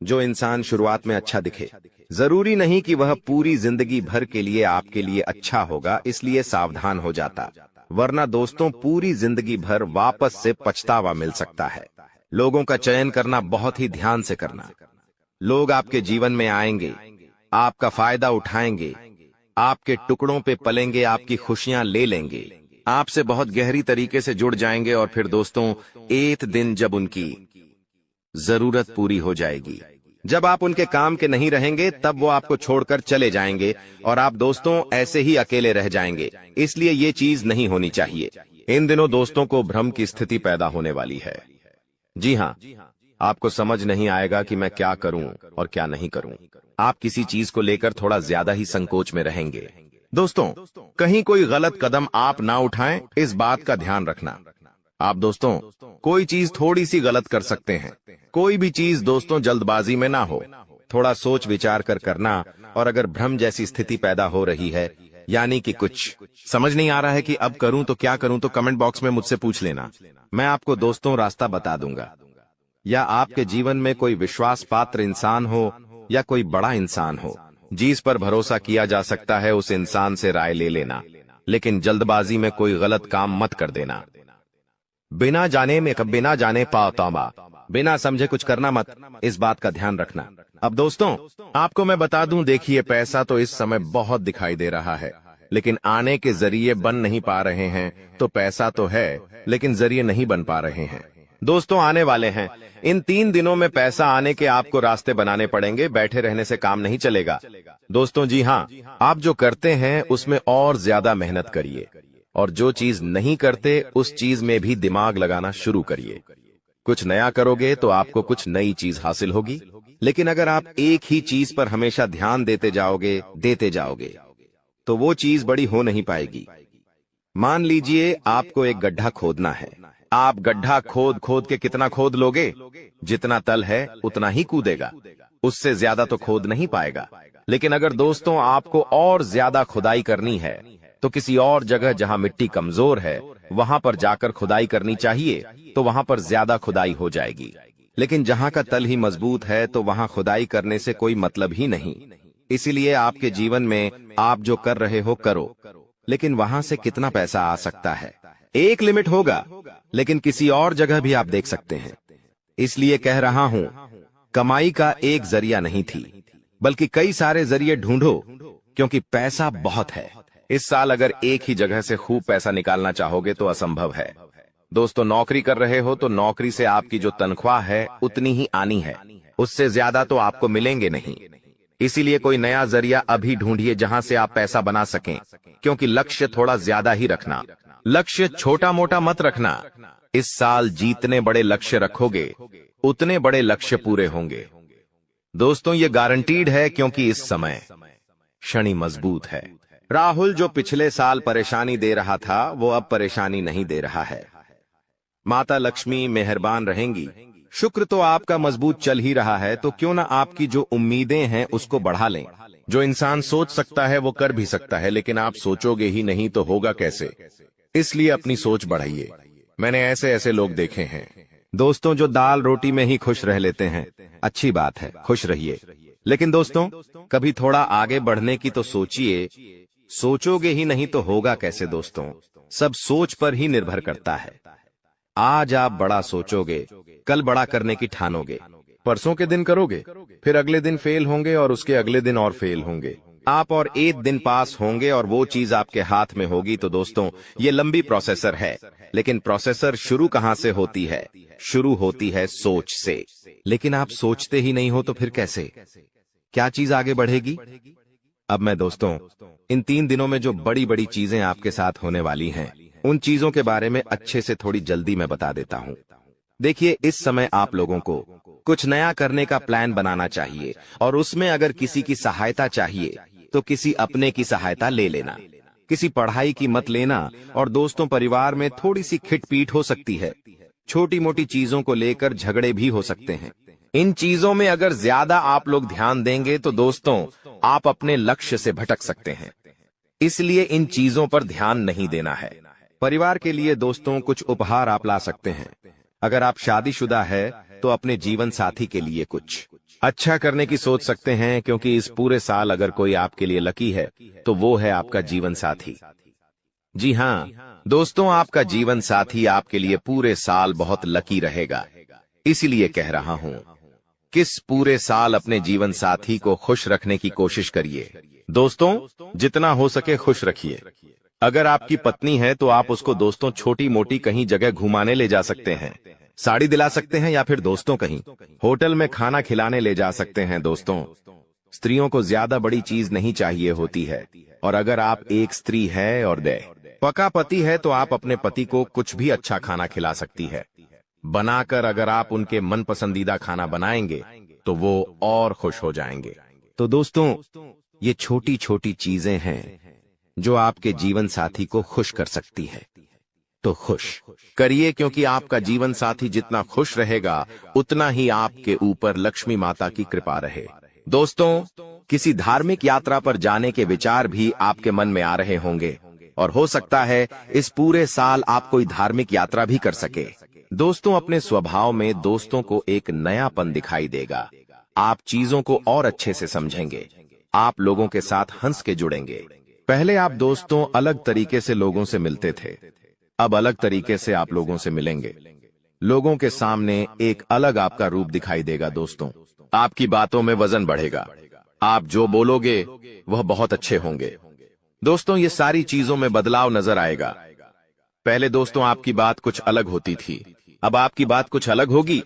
जो इंसान शुरुआत में अच्छा दिखे, जरूरी नहीं कि वह पूरी जिंदगी भर के लिए आपके लिए अच्छा होगा, इसलिए सावधान हो जाता, वरना दोस्तों पूरी जिंदगी भर वापस से पछतावा मिल सकता है। लोगों का चयन करना बहुत ही ध्यान से करना। लोग आपके जीवन में आएंगे, आपका फायदा उठाएंगे, आपके टुकड़ों पे पलेंगे, आपकी खुशियां ले लेंगे, आपसे बहुत गहरी तरीके से जुड़ जाएंगे। और फिर दोस्तों एक दिन जब उनकी जरूरत पूरी हो जाएगी, जब आप उनके काम के नहीं रहेंगे, तब वो आपको छोड़कर चले जाएंगे और आप दोस्तों ऐसे ही अकेले रह जाएंगे। इसलिए ये चीज नहीं होनी चाहिए। इन दिनों दोस्तों को भ्रम की स्थिति पैदा होने वाली है। जी हाँ, आपको समझ नहीं आएगा कि मैं क्या करूं और क्या नहीं करूं। आप किसी चीज को लेकर थोड़ा ज्यादा ही संकोच में रहेंगे। दोस्तों कहीं कोई गलत कदम आप ना उठाएं, इस बात का ध्यान रखना। आप दोस्तों कोई चीज थोड़ी सी गलत कर सकते हैं। कोई भी चीज दोस्तों जल्दबाजी में ना हो, थोड़ा सोच विचार कर करना। और अगर भ्रम जैसी स्थिति पैदा हो रही है, यानी कि कुछ समझ नहीं आ रहा है कि अब करूं तो क्या करूं, तो कमेंट बॉक्स में मुझसे पूछ लेना। मैं आपको दोस्तों रास्ता बता दूंगा। या आपके जीवन में कोई विश्वास पात्र इंसान हो या कोई बड़ा इंसान हो जिस पर भरोसा किया जा सकता है, उस इंसान से राय ले लेना, लेकिन जल्दबाजी में कोई गलत काम मत कर देना। बिना जाने पाताबा, बिना समझे कुछ करना मत, इस बात का ध्यान रखना। अब दोस्तों आपको मैं बता दूं, देखिए पैसा तो इस समय बहुत दिखाई दे रहा है, लेकिन आने के जरिए बन नहीं पा रहे हैं। तो पैसा तो है लेकिन जरिए नहीं बन पा रहे हैं। दोस्तों आने वाले हैं, इन 3 दिनों में पैसा आने के आपको रास्ते बनाने पड़ेंगे, बैठे रहने से काम नहीं चलेगा। दोस्तों जी हाँ, आप जो करते हैं उसमें और ज्यादा मेहनत करिए, और जो चीज नहीं करते उस चीज में भी दिमाग लगाना शुरू करिए। कुछ नया करोगे तो आपको कुछ नई चीज हासिल होगी, लेकिन अगर आप एक ही चीज पर हमेशा ध्यान देते जाओगे तो वो चीज बड़ी हो नहीं पाएगी। मान लीजिए आपको एक गड्ढा खोदना है, आप गड्ढा खोद के कितना खोद लोगे, जितना तल है उतना ही कूदेगा, उससे ज्यादा तो खोद नहीं पाएगा। लेकिन अगर दोस्तों आपको और ज्यादा खुदाई करनी है, तो किसी और जगह जहां मिट्टी कमजोर है वहां पर जाकर खुदाई करनी चाहिए, तो वहां पर ज्यादा खुदाई हो जाएगी। लेकिन जहां का तल ही मजबूत है तो वहां खुदाई करने से कोई मतलब ही नहीं। इसीलिए आपके जीवन में आप जो कर रहे हो करो, लेकिन वहां से कितना पैसा आ सकता है, एक लिमिट होगा, लेकिन किसी और जगह भी आप देख सकते हैं। इसलिए कह रहा हूं, कमाई का एक जरिया नहीं थी, बल्कि कई सारे जरिए ढूंढो, क्योंकि पैसा बहुत है। इस साल अगर एक ही जगह से खूब पैसा निकालना चाहोगे तो असंभव है। दोस्तों नौकरी कर रहे हो तो नौकरी से आपकी जो तनख्वाह है उतनी ही आनी है, उससे ज्यादा तो आपको मिलेंगे नहीं। इसीलिए कोई नया जरिया अभी ढूंढिए जहां से आप पैसा बना सकें, क्योंकि लक्ष्य थोड़ा ज्यादा ही रखना, लक्ष्य छोटा मोटा मत रखना। इस साल जितने बड़े लक्ष्य रखोगे उतने बड़े लक्ष्य पूरे होंगे। दोस्तों ये गारंटीड है, क्योंकि इस समय शनि मजबूत है। राहुल जो पिछले साल परेशानी दे रहा था, वो अब परेशानी नहीं दे रहा है। माता लक्ष्मी मेहरबान रहेंगी। शुक्र तो आपका मजबूत चल ही रहा है, तो क्यों ना आपकी जो उम्मीदें हैं उसको बढ़ा लें। जो इंसान सोच सकता है वो कर भी सकता है, लेकिन आप सोचोगे ही नहीं तो होगा कैसे। इसलिए अपनी सोच बढ़ाइए। मैंने ऐसे ऐसे लोग देखे हैं दोस्तों जो दाल रोटी में ही खुश रह लेते हैं। अच्छी बात है, खुश रहिए, लेकिन दोस्तों कभी थोड़ा आगे बढ़ने की तो सोचिए। सोचोगे ही नहीं तो होगा कैसे। दोस्तों सब सोच पर ही निर्भर करता है। आज आप बड़ा सोचोगे, कल बड़ा करने की ठानोगे। परसों के दिन करोगे, फिर अगले दिन फेल होंगे और उसके अगले दिन और फेल होंगे। आप और एक दिन पास होंगे और वो चीज आपके हाथ में होगी। तो दोस्तों ये लंबी प्रोसेसर है, लेकिन प्रोसेसर शुरू कहां से होती है? शुरू होती है सोच से। लेकिन आप सोचते ही नहीं हो तो फिर कैसे, क्या चीज आगे बढ़ेगी? अब मैं दोस्तों इन 3 दिनों में जो बड़ी बड़ी चीजें आपके साथ होने वाली हैं, उन चीजों के बारे में अच्छे से थोड़ी जल्दी मैं बता देता हूं। देखिए, इस समय आप लोगों को कुछ नया करने का प्लान बनाना चाहिए, और उसमें अगर किसी की सहायता चाहिए तो किसी अपने की सहायता ले लेना। किसी पढ़ाई की मत लेना। और दोस्तों परिवार में थोड़ी सी खिटपीट हो सकती है। छोटी मोटी चीजों को लेकर झगड़े भी हो सकते हैं। इन चीजों में अगर ज्यादा आप लोग ध्यान देंगे तो दोस्तों आप अपने लक्ष्य से भटक सकते हैं। इसलिए इन चीजों पर ध्यान नहीं देना है। परिवार के लिए दोस्तों कुछ उपहार आप ला सकते हैं। अगर आप शादीशुदा है तो अपने जीवन साथी के लिए कुछ अच्छा करने की सोच सकते हैं, क्योंकि इस पूरे साल अगर कोई आपके लिए लकी है तो वो है आपका जीवन साथी। जी हाँ दोस्तों, आपका जीवन साथी आपके लिए पूरे साल बहुत लकी रहेगा। इसीलिए कह रहा हूँ किस पूरे साल अपने जीवन साथी को खुश रखने की कोशिश करिए। दोस्तों जितना हो सके खुश रखिए। अगर आपकी पत्नी है तो आप उसको दोस्तों छोटी मोटी कहीं जगह घुमाने ले जा सकते हैं, साड़ी दिला सकते हैं, या फिर दोस्तों कहीं होटल में खाना खिलाने ले जा सकते हैं। दोस्तों स्त्रियों को ज्यादा बड़ी चीज नहीं चाहिए होती है, और अगर आप एक स्त्री है और पका पति है तो आप अपने पति को कुछ भी अच्छा खाना खिला सकती है बनाकर। अगर आप उनके मन पसंदीदा खाना बनाएंगे तो वो और खुश हो जाएंगे। तो दोस्तों ये छोटी छोटी चीजें हैं जो आपके जीवन साथी को खुश कर सकती है। तो खुश करिए, क्योंकि आपका जीवन साथी जितना खुश रहेगा उतना ही आपके ऊपर लक्ष्मी माता की कृपा रहे। दोस्तों किसी धार्मिक यात्रा पर जाने के विचार भी आपके मन में आ रहे होंगे, और हो सकता है इस पूरे साल आप कोई धार्मिक यात्रा भी कर सके। दोस्तों अपने स्वभाव में दोस्तों को एक नयापन दिखाई देगा। आप चीजों को और अच्छे से समझेंगे। आप लोगों के साथ हंस के जुड़ेंगे। पहले आप दोस्तों अलग तरीके से लोगों से मिलते थे, अब अलग तरीके से आप लोगों से मिलेंगे। लोगों के सामने एक अलग आपका रूप दिखाई देगा। दोस्तों आपकी बातों में वजन बढ़ेगा। आप जो बोलोगे वह बहुत अच्छे होंगे। दोस्तों ये सारी चीजों में बदलाव नजर आएगा। पहले दोस्तों आपकी बात कुछ अलग होती थी, अब आपकी बात कुछ अलग होगी।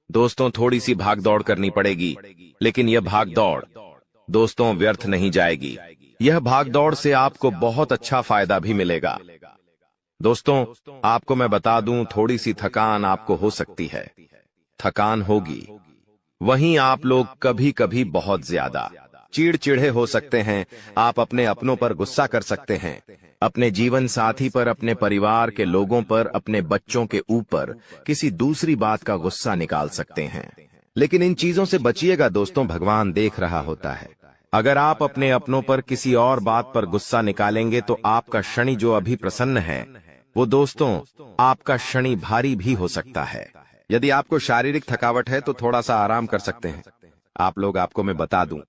दोस्तों थोड़ी सी भाग दौड़ करनी पड़ेगी, लेकिन यह भाग दौड़ दोस्तों व्यर्थ नहीं जाएगी। यह भाग दौड़ से आपको बहुत अच्छा फायदा भी मिलेगा। दोस्तों आपको मैं बता दूं, थोड़ी सी थकान आपको हो सकती है। थकान होगी, वहीं आप लोग कभी कभी बहुत ज्यादा चिड़चिड़े हो सकते हैं। आप अपने अपनों पर गुस्सा कर सकते हैं, अपने जीवन साथी पर, अपने परिवार के लोगों पर, अपने बच्चों के ऊपर किसी दूसरी बात का गुस्सा निकाल सकते हैं। लेकिन इन चीजों से बचिएगा दोस्तों, भगवान देख रहा होता है। अगर आप अपने अपनों पर किसी और बात पर गुस्सा निकालेंगे तो आपका शनि जो अभी प्रसन्न है वो दोस्तों आपका शनि भारी भी हो सकता है। यदि आपको शारीरिक थकावट है तो थोड़ा सा आराम कर सकते हैं। आप लोग आपको मैं बता दूं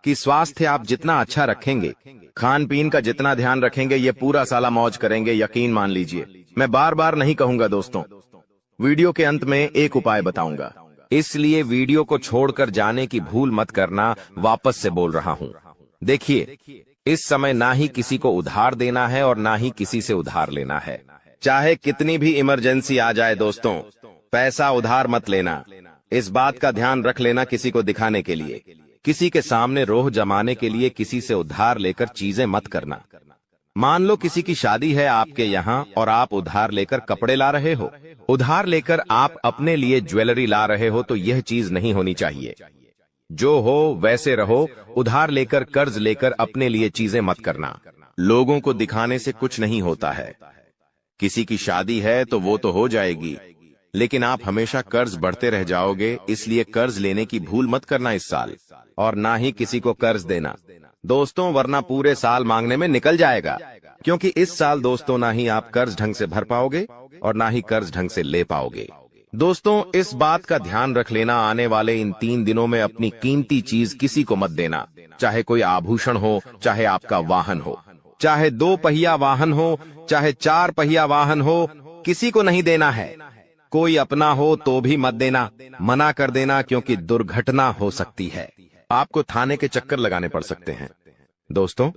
कि स्वास्थ्य आप जितना अच्छा रखेंगे, खान पीन का जितना ध्यान रखेंगे, ये पूरा साला मौज करेंगे, यकीन मान लीजिए। मैं बार बार नहीं कहूंगा दोस्तों, वीडियो के अंत में एक उपाय बताऊंगा, इसलिए वीडियो को छोड़कर जाने की भूल मत करना। वापस से बोल रहा हूं, देखिए इस समय ना ही किसी को उधार देना है और ना ही किसी से उधार लेना है। चाहे कितनी भी इमरजेंसी आ जाए दोस्तों, पैसा उधार मत लेना। इस बात का ध्यान रख लेना, किसी को दिखाने के लिए, किसी के सामने रोह जमाने के लिए किसी से उधार लेकर चीजें मत करना। मान लो किसी की शादी है आपके यहाँ और आप उधार लेकर कपड़े ला रहे हो, उधार लेकर आप अपने लिए ज्वेलरी ला रहे हो, तो यह चीज नहीं होनी चाहिए। जो हो वैसे रहो। उधार लेकर कर्ज लेकर अपने लिए चीजें मत करना। लोगों को दिखाने से कुछ नहीं होता है। किसी की शादी है तो वो तो हो जाएगी, लेकिन आप हमेशा कर्ज बढ़ते रह जाओगे। इसलिए कर्ज लेने की भूल मत करना इस साल, और ना ही किसी को कर्ज देना दोस्तों, वरना पूरे साल मांगने में निकल जाएगा। क्योंकि इस साल दोस्तों ना ही आप कर्ज ढंग से भर पाओगे और ना ही कर्ज ढंग से ले पाओगे। दोस्तों, इस बात का ध्यान रख लेना, आने वाले इन 3 दिनों में अपनी कीमती चीज किसी को मत देना। चाहे कोई आभूषण हो, चाहे आपका वाहन हो, चाहे 2 पहिया वाहन हो, चाहे 4 पहिया वाहन हो, किसी को नहीं देना है। कोई अपना हो तो भी मत देना, मना कर देना, क्योंकि दुर्घटना हो सकती है। आपको थाने के चक्कर लगाने पड़ सकते हैं। दोस्तों,